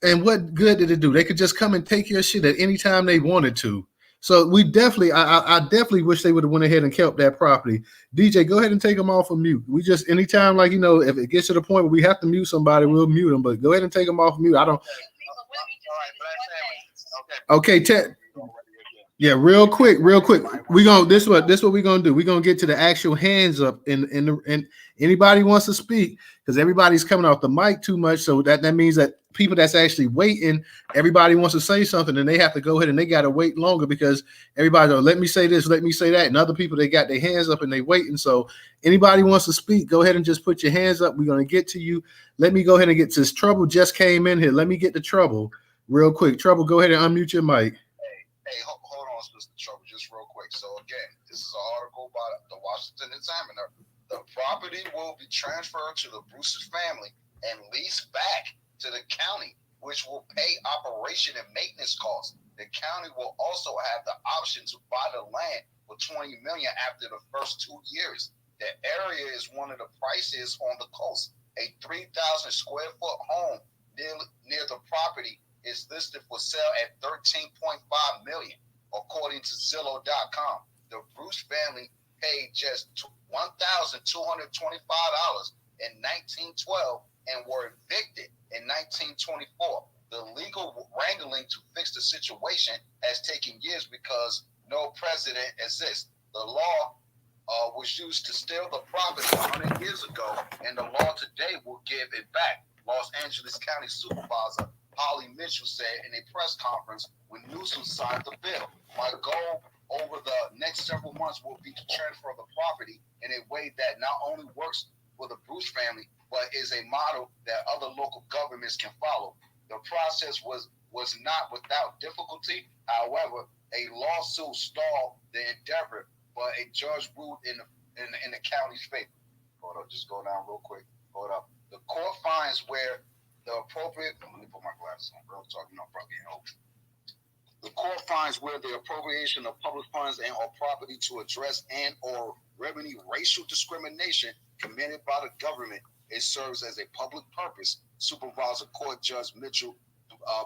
And what good did it do? They could just come and take your shit at any time they wanted to. So we definitely, I definitely wish they would have went ahead and kept that property. DJ, go ahead and take them off of mute. We just, anytime, like, you know, if it gets to the point where we have to mute somebody, we'll mute them, but go ahead and take them off of mute. I don't. Okay, Ted. Yeah, real quick. This is what we're gonna do. We're gonna get to the actual hands up and anybody wants to speak, because everybody's coming off the mic too much. So that means that people that's actually waiting, everybody wants to say something, and they have to go ahead and they gotta wait longer because everybody goes, let me say this, let me say that, and other people, they got their hands up and they waiting. So anybody wants to speak, go ahead and just put your hands up. We're gonna get to you. Let me go ahead and get to this. Trouble just came in here. Let me get to Trouble real quick. Trouble, go ahead and unmute your mic. Hey, hold on, Mr. Trouble, just real quick. So again, this is an article by the Washington Examiner. The property will be transferred to the Brewster's family and leased back to the county, which will pay operation and maintenance costs. The county will also have the option to buy the land for $20 million after the first 2 years. The area is one of the prices on the coast. A 3,000 square foot home near the property is listed for sale at $13.5 million, according to Zillow.com. The Bruce family paid just $1,225 in 1912 and were evicted in 1924. The legal wrangling to fix the situation has taken years because no precedent exists. The law was used to steal the property 100 years ago, and the law today will give it back. Los Angeles County Supervisor Holly Mitchell said in a press conference when Newsom signed the bill. My goal over the next several months will be to transfer the property in a way that not only works for the Bruce family, but is a model that other local governments can follow. The process was not without difficulty. However, a lawsuit stalled the endeavor, but a judge ruled in the county's favor. Hold up, just go down real quick. Hold up. The court finds where the appropriate. Let me put my glasses on. Real talk, probably old. The court finds where the appropriation of public funds and or property to address and or remedy racial discrimination committed by the government, it serves as a public purpose. Supervisor Court Judge Mitchell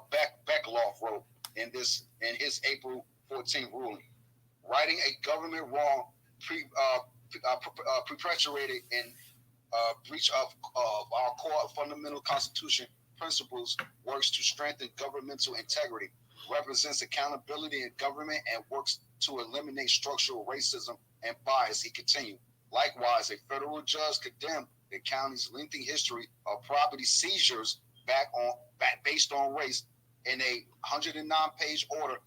Beckloff wrote in his April 14th ruling, righting a government wrong perpetuated in breach of our core fundamental constitution principles works to strengthen governmental integrity, represents accountability in government, and works to eliminate structural racism and bias, he continued. Likewise, a federal judge condemned the county's lengthy history of property seizures based on race in a 109-page order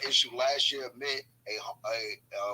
issued last year amid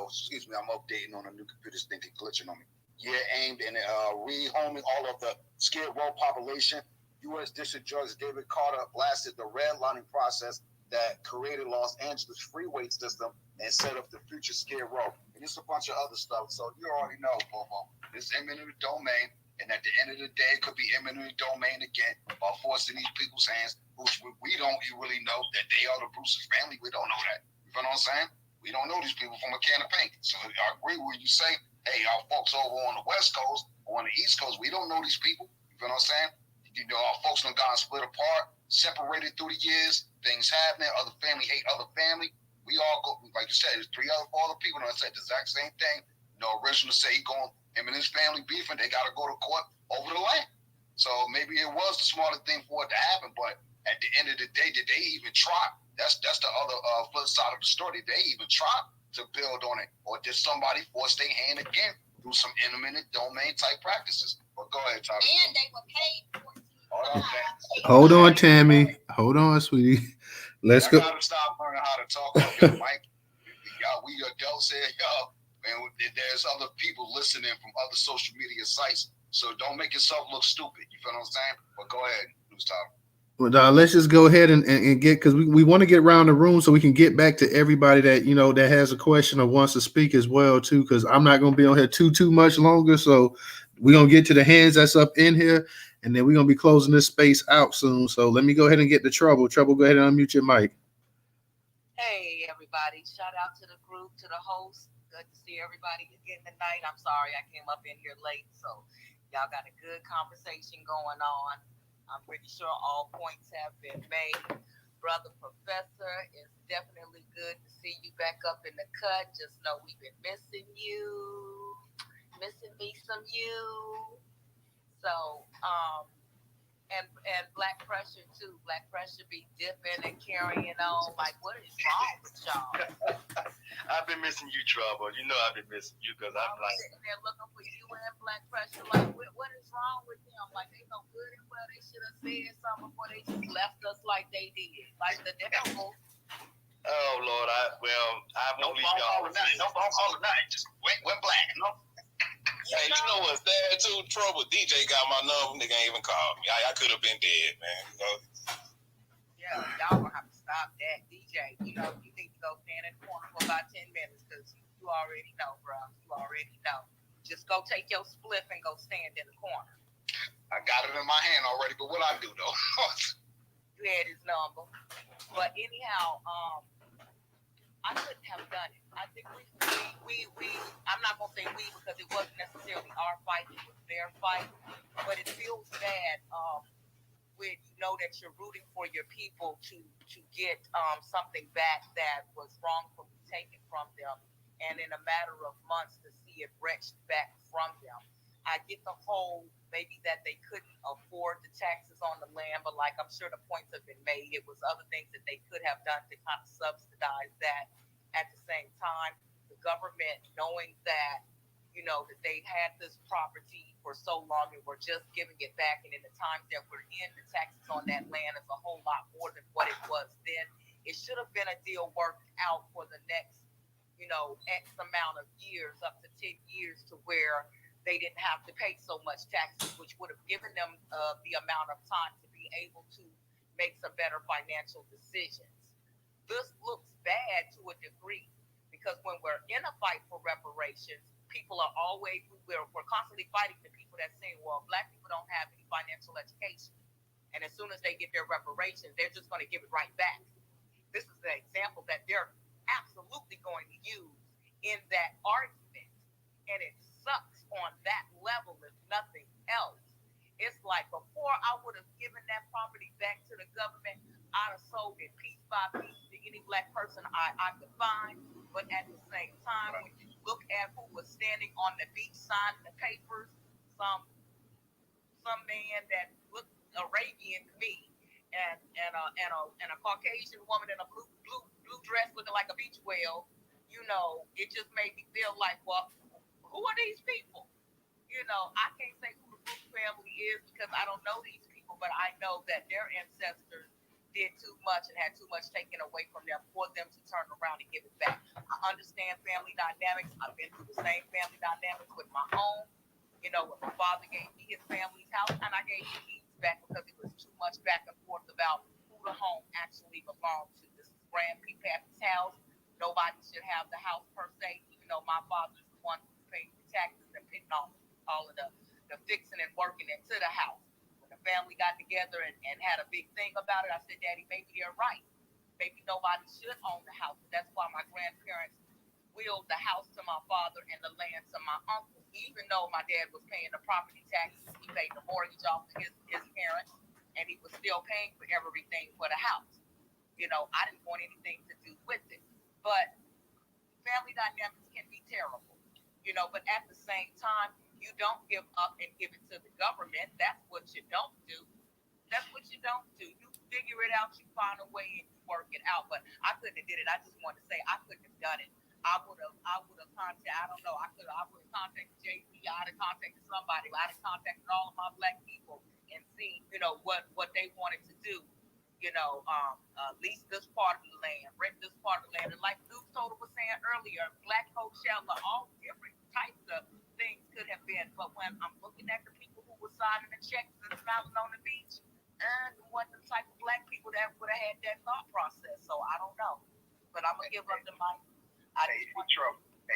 excuse me, I'm updating on a new computer's thinking glitching on me. Year aimed in rehoming all of the Skid Row population. U.S. District Judge David Carter blasted the redlining process that created Los Angeles freeway system and set up the future Skid Row. And it's a bunch of other stuff. So you already know, Bobo, it's eminent domain. And at the end of the day, it could be eminent domain again by forcing these people's hands, which we don't really know that they are the Bruce's family. We don't know that. You know what I'm saying? We don't know these people from a can of paint. So I agree with you say, hey, our folks over on the West Coast or on the East Coast, we don't know these people. You know what I'm saying? You know, our folks done gotten split apart, separated through the years, things happening, other family hate other family. We all go, like you said, there's 4 other people that said the exact same thing. You know, original say him and his family beefing, they got to go to court over the land. So maybe it was the smarter thing for it to happen, but at the end of the day, did they even try? That's the other flip side of the story. Did they even try to build on it, or did somebody force their hand again through some eminent domain type practices? But go ahead, Tommy. And they were paid for it. Hold on, Tammy. Hold on, sweetie. Let's go. I gotta stop learning how to talk on your mic. We adults here, y'all. Man, there's other people listening from other social media sites, so don't make yourself look stupid. You feel what I'm saying? But go ahead, Newstoter. Well, let's just go ahead and get, because we want to get around the room so we can get back to everybody that that has a question or wants to speak as well too. Because I'm not going to be on here too much longer, so we're gonna get to the hands that's up in here, and then we're gonna be closing this space out soon. So let me go ahead and get the Trouble. Trouble, go ahead and unmute your mic. Hey everybody! Shout out to the group, to the host. Good to see everybody again tonight. I'm sorry I came up in here late, so y'all got a good conversation going on. I'm pretty sure all points have been made. Brother Professor, it's definitely good to see you back up in the cut. Just know we've been missing you, missing me some you. So, and Black Pressure too. Black Pressure be dipping and carrying on. Like, what is wrong with y'all? I've been missing you, Trouble. You know I've been missing you because I'm like sitting there looking for you and Black Pressure. Like, what is wrong with them? Like, they know good and well they should have said something before they just left us like they did. Like the devil. Oh Lord, I won't leave y'all. No phone call tonight. Just went black. No. Hey, you know what's sad too? Trouble. DJ got my number. Nigga ain't even called me. I could have been dead, man. Yeah, y'all gonna have to stop that, DJ. You need to go stand in the corner for about 10 minutes because you already know, bro. You already know. Just go take your spliff and go stand in the corner. I got it in my hand already, but what I do though? You had his number, but anyhow, I couldn't have done it. I think we I'm not gonna say we because it wasn't necessarily our fight, it was their fight. But it feels bad when you know that you're rooting for your people to get something back that was wrongfully taken from them, and in a matter of months to see it wrenched back from them. I get the whole maybe that they couldn't afford the taxes on the land, but like I'm sure the points have been made, it was other things that they could have done to kind of subsidize that. At the same time, the government knowing that, that they had this property for so long and were just giving it back, and in the times that we're in, the taxes on that land is a whole lot more than what it was then. It should have been a deal worked out for the next, X amount of years, up to 10 years, to where they didn't have to pay so much taxes, which would have given them the amount of time to be able to make some better financial decisions. This looks bad to a degree because when we're in a fight for reparations, people are always, we're constantly fighting the people that say, well, Black people don't have any financial education. And as soon as they get their reparations, they're just going to give it right back. This is the example that they're absolutely going to use in that argument. And it sucks on that level, if nothing else. It's like, before I would have given that property back to the government, I'd have sold it piece by piece to any Black person I could find. But at the same time, when you look at who was standing on the beach signing the papers, some man that looked Arabian to me, and a Caucasian woman in a blue dress looking like a beach whale, it just made me feel like, well, who are these people? I can't say who the Bruce family is because I don't know these people, but I know that their ancestors did too much and had too much taken away from them for them to turn around and give it back. I understand family dynamics. I've been through the same family dynamics with my home. When my father gave me his family's house, and I gave the keys back because it was too much back and forth about who the home actually belonged to. This is Grandpappy's house. Nobody should have the house per se, even though my father's the one who paid the taxes and putting all of the fixing and working into the house. When the family got together and had a big thing about it, I said, Daddy, maybe they're right. Maybe nobody should own the house. That's why my grandparents willed the house to my father and the land to my uncle. Even though my dad was paying the property taxes, he paid the mortgage off to his parents, and he was still paying for everything for the house. I didn't want anything to do with it. But family dynamics can be terrible, but at the same time, you don't give up and give it to the government. That's what you don't do. That's what you don't do. You figure it out, you find a way, and you work it out. But I couldn't have did it. I just wanted to say I couldn't have done it. I would have contacted, I don't know, I would have contacted JP, I'd have contacted somebody, I'd have contacted all of my Black people and seen, what they wanted to do. Lease this part of the land, rent this part of the land. And like Newstoter was saying earlier, Black Coachella, all different types of things could have been. But when I'm looking at the people who were signing the checks and smiling on the beach, and wasn't the type of Black people that would have had that thought process. So I don't know. But I'm going to give up the mic.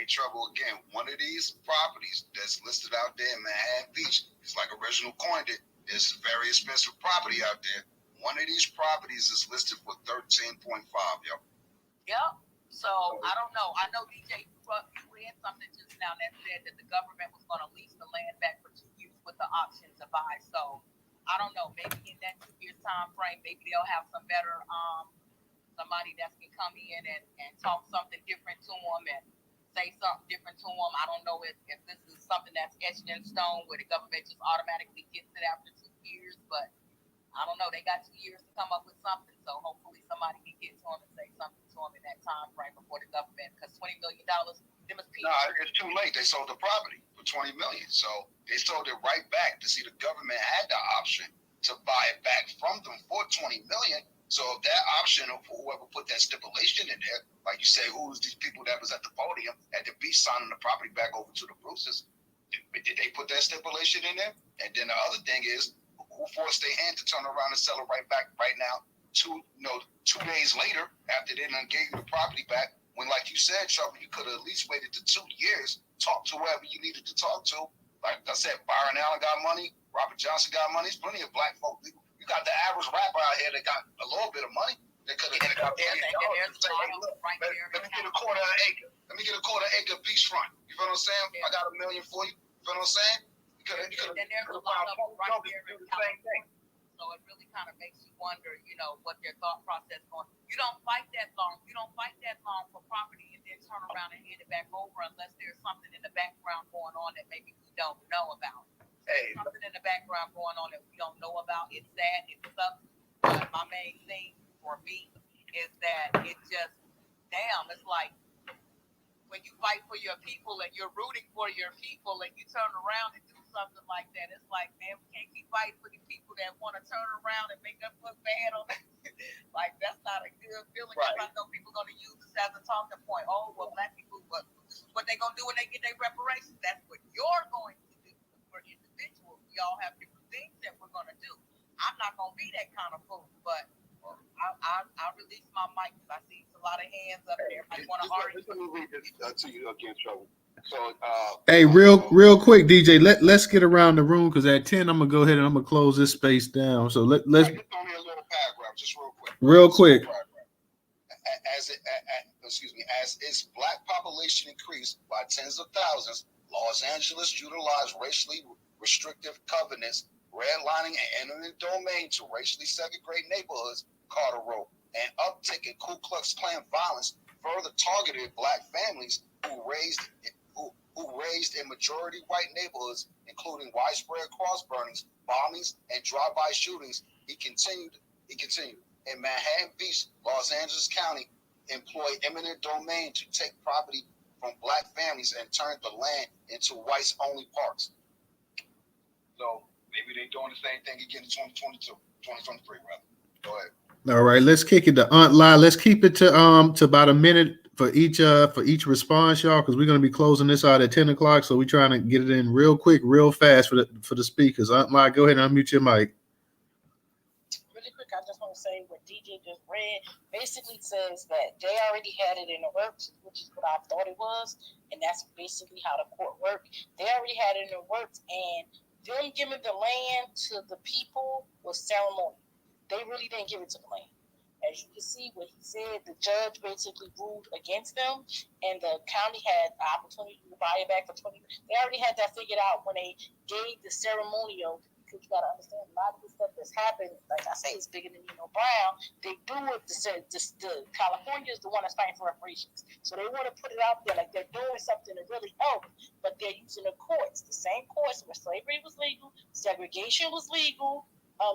Trouble again. One of these properties that's listed out there in Manhattan Beach, it's like Original coined it. It's a very expensive property out there. One of these properties is listed for $13.5, yo. Yep. So I don't know. I know DJ, you read something just now that said that the government was going to lease the land back for 2 years with the option to buy. So I don't know. Maybe in that 2 years time frame, maybe they'll have some better somebody that can come in and talk something different to them and say something different to them. I don't know if this is something that's etched in stone where the government just automatically gets it after 2 years, but I don't know. They got 2 years to come up with something, so hopefully somebody can get to them and say something to them in that time frame before the government, because $20 million, them is people. No, it's too late. They sold the property for $20 million, so they sold it right back. To see, the government had the option to buy it back from them for $20 million. So if that option, of whoever put that stipulation in there, like you say, who's these people that was at the podium at the beach signing the property back over to the Bruces? Did they put that stipulation in there? And then the other thing is, who forced their hand to turn around and sell it right back right now? 2 days later, after they done gave you the property back, when, like you said, Trouble, you could have at least waited to 2 years, talk to whoever you needed to talk to. Like I said, Byron Allen got money, Robert Johnson got money. There's plenty of Black folk. You got the average rapper out here that got a little bit of money. They could have got $1 million. Let me get a quarter of an acre. Let me get a quarter acre beachfront. You feel what I'm saying? I got $1 million for you. You feel what I'm saying? And then there's a lot of them right there in California. So it really kind of makes you wonder, what their thought process going. You don't fight that long. You don't fight that long for property and then turn around and hand it back over unless there's something in the background going on that maybe we don't know about. Something in the background going on that we don't know about. It's sad. It sucks. But my main thing for me is that it just, it's like when you fight for your people and you're rooting for your people and you turn around and do something like that. It's like, man, we can't keep fighting for the people that want to turn around and make us look bad on that. Like, that's not a good feeling. Right. I know people are going to use this as a talking point. Oh, well, black people, what they going to do when they get their reparations? That's what you're going to do. We're individuals. We all have different things that we're going to do. I'm not going to be that kind of fool, but I release my mic because I see a lot of hands up there. I want to argue. Let me read this to you again, Trouble. So, hey, real quick, DJ. Let's get around the room because at 10 I'm gonna go ahead and I'm gonna close this space down. So let's. Only a little paragraph, just real quick. Real quick. As its black population increased by tens of thousands, Los Angeles utilized racially restrictive covenants, redlining and eminent domain to racially segregate neighborhoods. Carter wrote, an uptick in Ku Klux Klan violence further targeted black families who raised in majority white neighborhoods, including widespread cross burnings, bombings, and drive-by shootings. He continued. In Manhattan Beach, Los Angeles County employed eminent domain to take property from black families and turn the land into whites-only parks. So maybe they're doing the same thing again in 2022, 2023, rather. Go ahead. All right, let's kick it to Aunt Lai. Let's keep it to about a minute for each response, y'all, because we're gonna be closing this out at 10 o'clock. So we're trying to get it in real quick, real fast for the speakers. Aunt Lai, go ahead and unmute your mic. Really quick, I just want to say what DJ just read basically says that they already had it in the works, which is what I thought it was, and that's basically how the court worked. They already had it in the works, and them giving the land to the people was ceremony. They really didn't give it to the land. As you can see, what he said, the judge basically ruled against them, and the county had the opportunity to buy it back for 20 years. They already had that figured out when they gave the ceremonial, because you got to understand a lot of the stuff that's happened, like I say, it's bigger than Brown. They do it, the California is the one that's fighting for reparations. So they want to put it out there like they're doing something to really help, but they're using the courts, the same courts where slavery was legal, segregation was legal,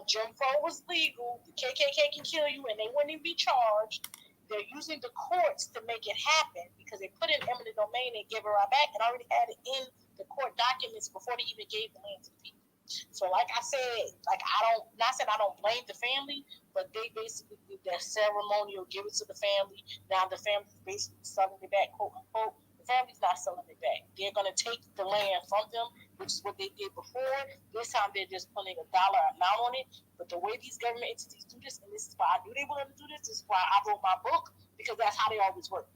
Jim Crow was legal, the KKK can kill you and they wouldn't even be charged. They're using the courts to make it happen because they put in eminent domain and give it right back and already had it in the court documents before they even gave the land to the people. So like I said, I don't blame the family, but they basically did that ceremonial, give it to the family. Now the family's basically selling it back, quote unquote. The family's not selling it back. They're going to take the land from them, which is what they did before. This time they're just putting a dollar amount on it. But the way these government entities do this, and this is why I knew they wanted to do this is why I wrote my book, because that's how they always work.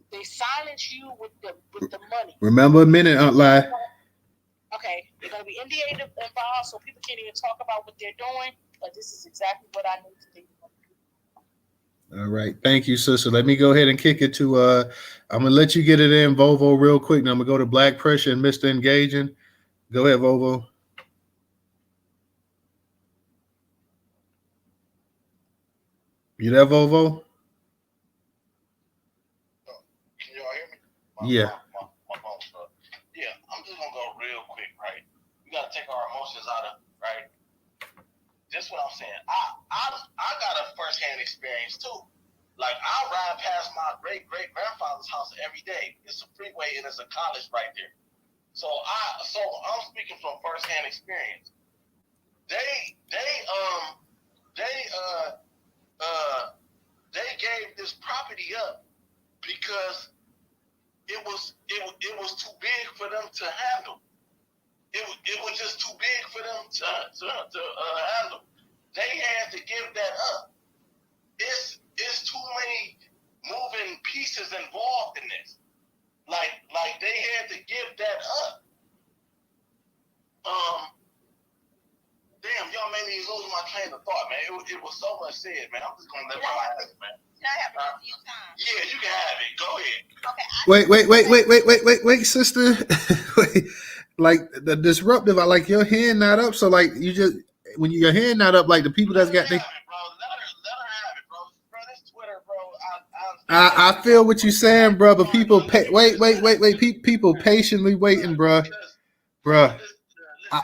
They silence you with the money. Remember a minute, Aunt Lai. Okay, they're going to be NDA involved, so people can't even talk about what they're doing. But this is exactly what I need to do. All right, thank you, sister. Let me go ahead and kick it to I'm gonna let you get it in, Vovo, real quick. Now I'm gonna go to Black Pressure and Mr. Engaging. Go ahead, Vovo. You there, Vovo? Can y'all hear me? Yeah. My phone stuff. Yeah, I'm just gonna go real quick, right? We gotta take our emotions out of, right? Just what I'm saying. I got a first-hand experience too. Like I ride past my great-great-grandfather's house every day. It's a freeway and it's a college right there. So I'm speaking from first-hand experience. They gave this property up because it was too big for them to handle. It was just too big for them to handle. They had to give that up. It's too many moving pieces involved in this. Like they had to give that up. Damn, y'all made me lose my train of thought, man. It was so much said, man. I'm just gonna let my life, man. Can I have your time? Yeah, you can have it. Go ahead. Okay. Wait, sister. Wait. Like the disruptive, I like your hand not up. So like you just when your hand not up, like the people that's got the. I feel what you're saying, bro. But people wait. People patiently waiting, bro.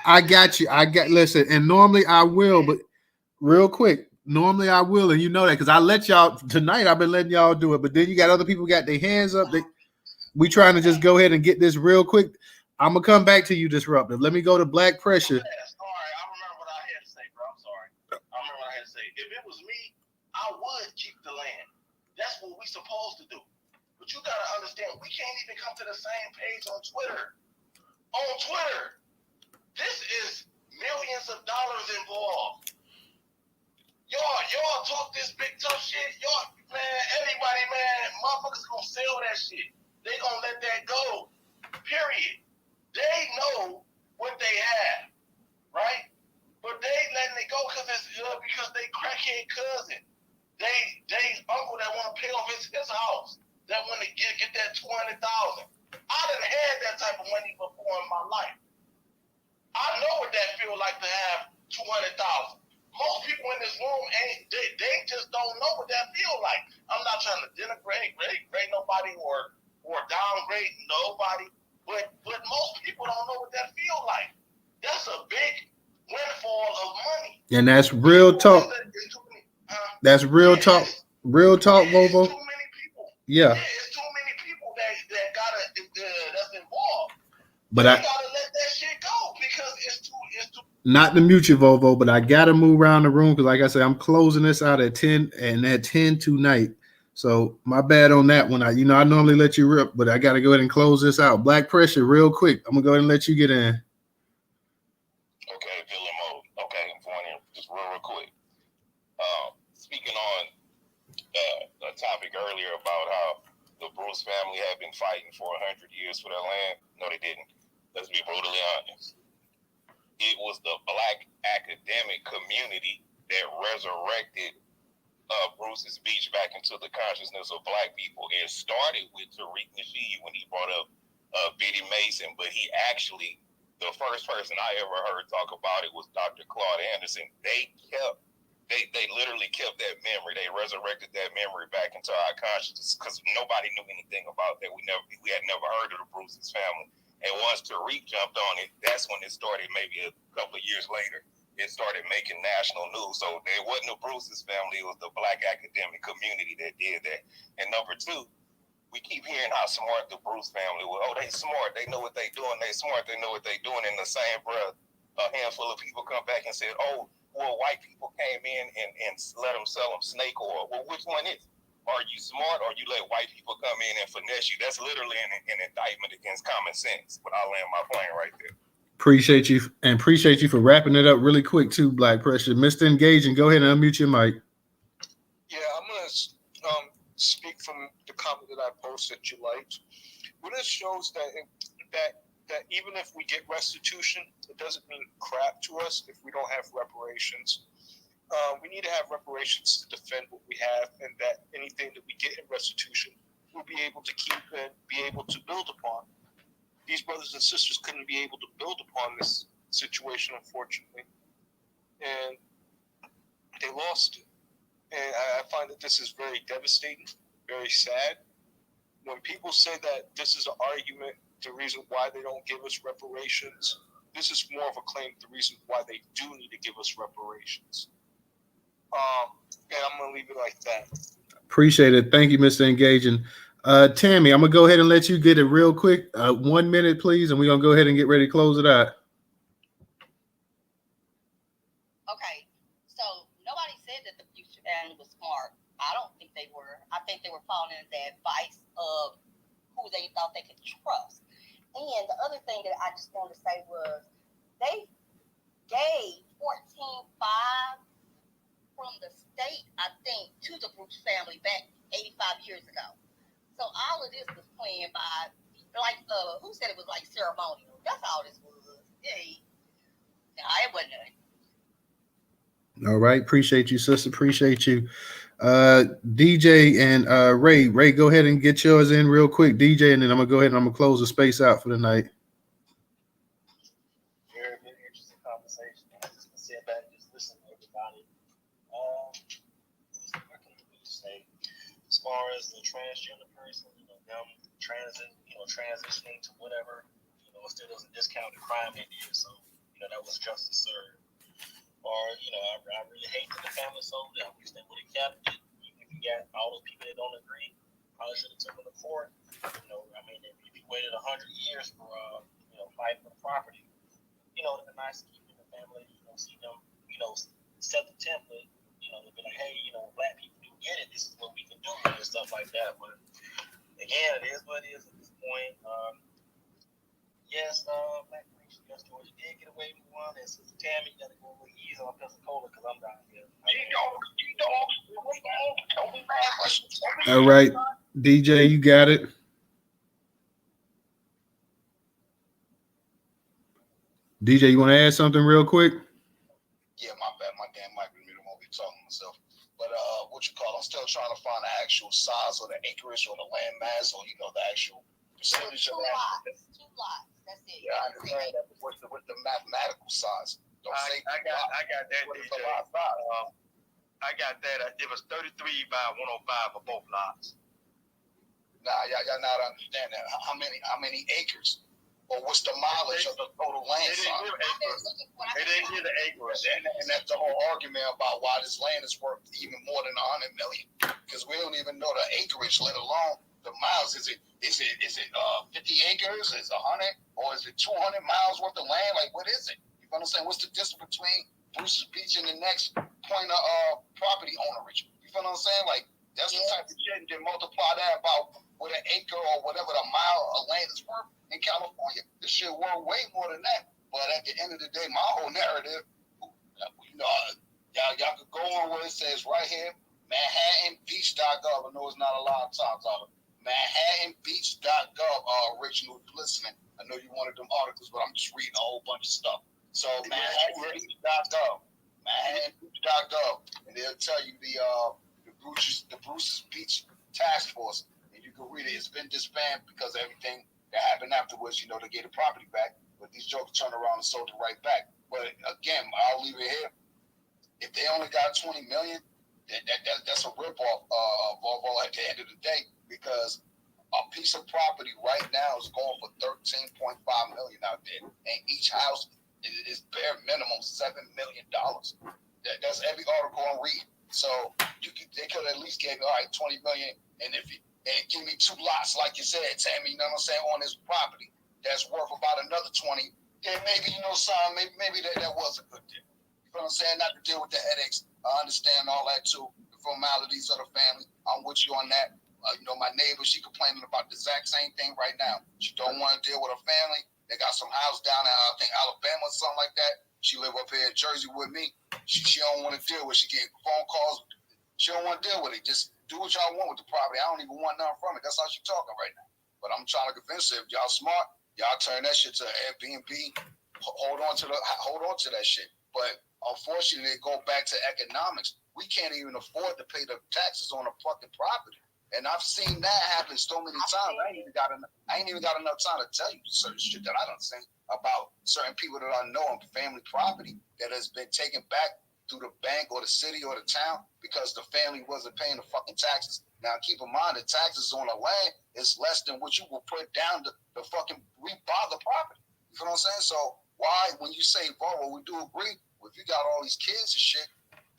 I got you. Listen, and normally I will, but real quick, normally I will, and you know that because I let y'all tonight. I've been letting y'all do it, but then you got other people got their hands up. We trying to just go ahead and get this real quick. I'm gonna come back to you, Disruptive. Let me go to Black Pressure. All right, I remember what I had to say, bro. I'm sorry. I remember what I had to say. If it was me, I would keep the land. That's what we supposed to do. But you gotta understand, we can't even come to the same page on Twitter. On Twitter, this is millions of dollars involved. Y'all talk this big tough shit. Y'all, man, everybody, man, motherfuckers gonna sell that shit. They gonna let that go. Period. They know what they have, right? But they letting it go because they crackhead cousin. They uncle that want to pay off his house. That want to get that $200,000. I done had that type of money before in my life. I know what that feel like to have $200,000. Most people in this room they just don't know what that feel like. I'm not trying to denigrate nobody or downgrade nobody, but most people don't know what that feel like. That's a big windfall of money. And that's real talk. That's real talk. Real talk, Vovo. Too many people. Yeah. It's too many people that that's involved. But I gotta let that shit go because it's too. Not to mute you, Vovo, but I gotta move around the room because, like I said, I'm closing this out at 10 and at 10 tonight. So my bad on that one. I normally let you rip, but I gotta go ahead and close this out. Black Pressure, real quick. I'm gonna go ahead and let you get in. Okay, villain mode. Okay, I'm going in just real quick. Speaking on a topic earlier about how the Bruce family had been fighting for 100 years for their land. No, they didn't. Let's be brutally honest. It was the Black academic community that resurrected Bruce's Beach back into the consciousness of Black people. It started with Tariq Nasheed when he brought up Biddy Mason, but he actually, the first person I ever heard talk about it was Dr. Claude Anderson. They literally kept that memory. They resurrected that memory back into our consciousness because nobody knew anything about that. We had never heard of the Bruce's family. And once Tariq jumped on it, that's when it started. Maybe a couple of years later, it started making national news. So it wasn't the Bruce's family; it was the Black academic community that did that. And number two, we keep hearing how smart the Bruce family was. Oh, they smart. They know what they doing. They smart. They know what they doing. In the same breath, a handful of people come back and said, "Oh, well, white people came in and let them sell them snake oil." Well, which one is it? Are you smart or you let white people come in and finesse you? That's literally an indictment against common sense. But I'll land my plane right there. Appreciate you for wrapping it up really quick too, Black Pressure. Mr. Engaging, go ahead and unmute your mic. Yeah, I'm gonna speak from the comment that I posted that you liked. What it shows that even if we get restitution, it doesn't mean crap to us if we don't have reparations. We need to have reparations to defend what we have, and that anything that we get in restitution, we'll be able to keep and be able to build upon. These brothers and sisters couldn't be able to build upon this situation, unfortunately, and they lost it. And I find that this is very devastating, very sad. When people say that this is an argument, the reason why they don't give us reparations, this is more of a claim the reason why they do need to give us reparations. And I'm going to leave it like that. Appreciate it. Thank you, Mr. Engaging. Tammy, I'm going to go ahead and let you get it real quick. 1 minute, please, and we're going to go ahead and get ready to close it out. Okay, so nobody said that the future family was smart. I don't think they were. I think they were following the advice of who they thought they could trust. And the other thing that I just wanted to say was they gave 14.5 from the state, I think, to the Bruce family back 85 years ago. So all of this was playing by, like, who said it was like ceremonial? That's all this was. It wasn't nothing. All right. Appreciate you, sister. Appreciate you. DJ and Ray. Ray, go ahead and get yours in real quick, DJ, and then I'm going to go ahead and I'm going to close the space out for the night. Very, very interesting conversation. I just sit back and just listen to everybody. I can really say, as far as the transgender person, them transitioning to whatever, it still doesn't discount the crime they did. So, that was justice served. Or, I really hate that the family sold it. I wish they would have kept it. If you got all those people that don't agree, probably should have took them to court. If you waited 100 years for fight for the property. You know, the nice to keep in the family, you know, see them, you know, set the template, you know, to be like, hey, you know, black people do get it. This is what we can do and stuff like that. But again, it is what it is at this point. Yes, Black Nation, yes, Georgia did get away with one. And Sister Tammy, you got to go a little easy on Pensacola because I'm down here. Don't be mad. All right, DJ, you got it. DJ, you want to add something real quick? Yeah, my bad. My damn mic was muted. I won't be talking to myself. But what you call? I'm still trying to find the actual size or the acreage or the land mass or the actual percentage of that. 2 lots. That's it. Yeah, I understand that. But what's the mathematical size? Don't say I got that, what is DJ. the lot size? I got that. It was 33 by 105 for both lots. Nah, y'all not understand that. How many acres? Or what's the mileage of the total land size? They didn't give the acres. And that's the whole argument about why this land is worth even more than 100 million. Because we don't even know the acreage, let alone the miles. Is it 50 acres? Is it 100? Or is it 200 miles worth of land? Like, what is it? You understand? What's the distance between Bruce's Beach and the next point of property ownerage? You feel what I'm saying? Like, that's the type of shit, and then multiply that about what an acre or whatever the mile of land is worth in California. This shit worth way more than that. But at the end of the day, my whole narrative, y'all could go on where it says right here, ManhattanBeach.gov. I know it's not a lot of times out of ManhattanBeach.gov. Original listening. I know you wanted them articles, but I'm just reading a whole bunch of stuff. So ManhattanBeach.gov, ManhattanBeach.gov, and they'll tell you the Bruce's Beach Task Force, and you can read it. It's been disbanded because of everything that happened afterwards. They gave the property back, but these jokers turned around and sold it right back. But again, I'll leave it here. If they only got 20 million, that's a ripoff of Volvo at the end of the day, because a piece of property right now is going for 13.5 million out there, and each house is bare minimum $7 million. That's every article I'm reading. So they could at least give 20 million, and give me 2 lots, like you said, Tammy, you know what I'm saying, on this property that's worth about another 20. Then maybe son, maybe that was a good deal. You know what I'm saying? Not to deal with the headaches. I understand all that too, the formalities of the family. I'm with you on that. My neighbor, she complaining about the exact same thing right now. She don't want to deal with her family. They got some house down in I think Alabama or something like that. She live up here in Jersey with me. She don't want to deal with it. She get phone calls. She don't want to deal with it. Just do what y'all want with the property. I don't even want nothing from it. That's how she talking right now. But I'm trying to convince her, if y'all smart, y'all turn that shit to Airbnb. Hold on to that shit. But unfortunately, they go back to economics. We can't even afford to pay the taxes on a fucking property. And I've seen that happen so many times. I ain't even got enough time to tell you certain shit that I done seen about certain people that I know on family property that has been taken back through the bank or the city or the town because the family wasn't paying the fucking taxes. Now, keep in mind, the taxes on the land is less than what you will put down to fucking rebuy the property. You know what I'm saying? So why, when you say, Volvo, we do agree, if you got all these kids and shit,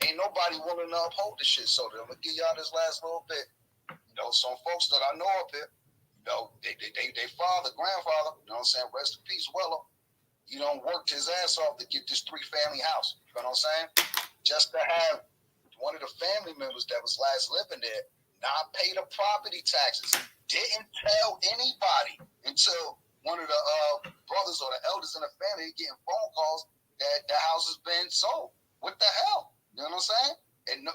ain't nobody willing to uphold this shit. So I'm going to give y'all this last little bit. Some folks that I know up here, they father, grandfather, you know what I'm saying, rest in peace, Willow, worked his ass off to get this 3-family house. You know what I'm saying? Just to have one of the family members that was last living there not pay the property taxes. Didn't tell anybody until one of the brothers or the elders in the family getting phone calls that the house has been sold. What the hell? You know what I'm saying? And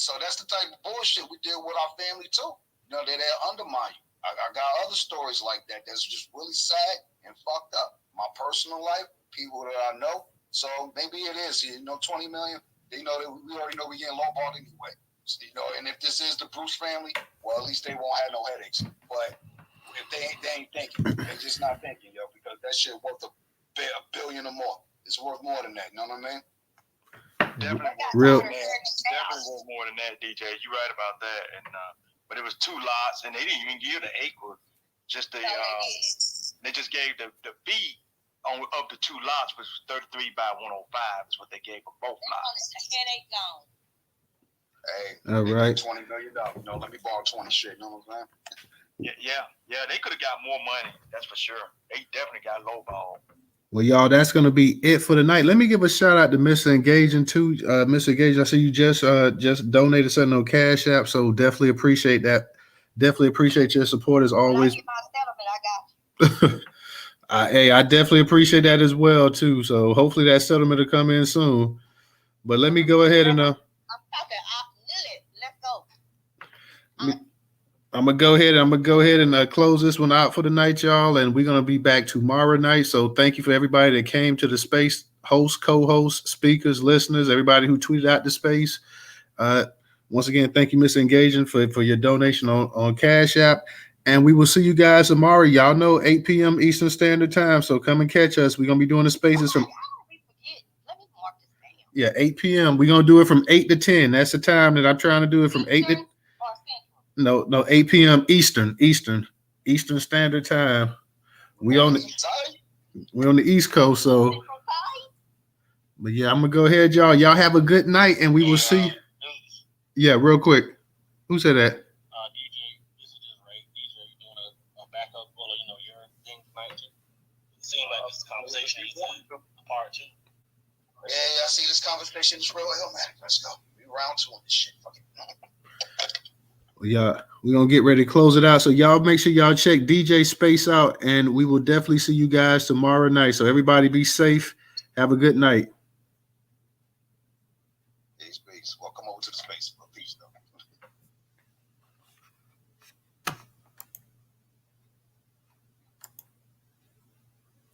so that's the type of bullshit we deal with our family too. They'll undermine you. I got other stories like that that's just really sad and fucked up. My personal life, people that I know. So maybe it is, 20 million. We already know we're getting lowballed anyway. So, and if this is the Bruce family, well, at least they won't have no headaches. But if they ain't thinking, they just not thinking, because that shit worth a billion or more. It's worth more than that. You know what I mean? Definitely Real. Definitely worth more than that, DJ. You're right about that. And but it was 2 lots, and they didn't even give the acre. Just they just gave the fee of the 2 lots, which was 33 by 105, is what they gave for both lots. Headache gone. Hey, all right. $20 million. Let me borrow 20 shit. You know what I'm saying? Yeah. They could have got more money. That's for sure. They definitely got lowball. Well, y'all, that's gonna be it for the night. Let me give a shout out to Mr. Engaging too. Mr. Engaging, I see you just donated something on Cash App, so definitely appreciate that. Definitely appreciate your support as always. Hey, I definitely appreciate that as well too. So hopefully that settlement will come in soon. But let me go ahead and Let's go. I'm gonna go ahead and close this one out for the night, y'all. And we're gonna be back tomorrow night. So thank you for everybody that came to the space, hosts, co-hosts, speakers, listeners, everybody who tweeted out the space. Once again, thank you, Mr. Engaging, for your donation on Cash App. And we will see you guys tomorrow. Y'all know 8 p.m. Eastern Standard Time. So come and catch us. We're gonna be doing the spaces from 8 p.m. We're gonna do it from 8 to 10. That's the time that I'm trying to do it from 8 to 8 p.m. Eastern Standard Time. We're on the East Coast, so but yeah, I'm gonna go ahead, y'all. Y'all have a good night, and we will see. Yeah, real quick. Who said that? DJ, this is just Ray. DJ, you doing a backup full of your thing tonight too? It seems like this conversation is a part two. Yeah, I see this conversation is real hell, man. Let's go. We round two on this shit. Fuck it. Yeah, we're gonna get ready to close it out. So y'all make sure y'all check DJ Space out, and we will definitely see you guys tomorrow night. So everybody be safe. Have a good night. Peace. Welcome over to the space.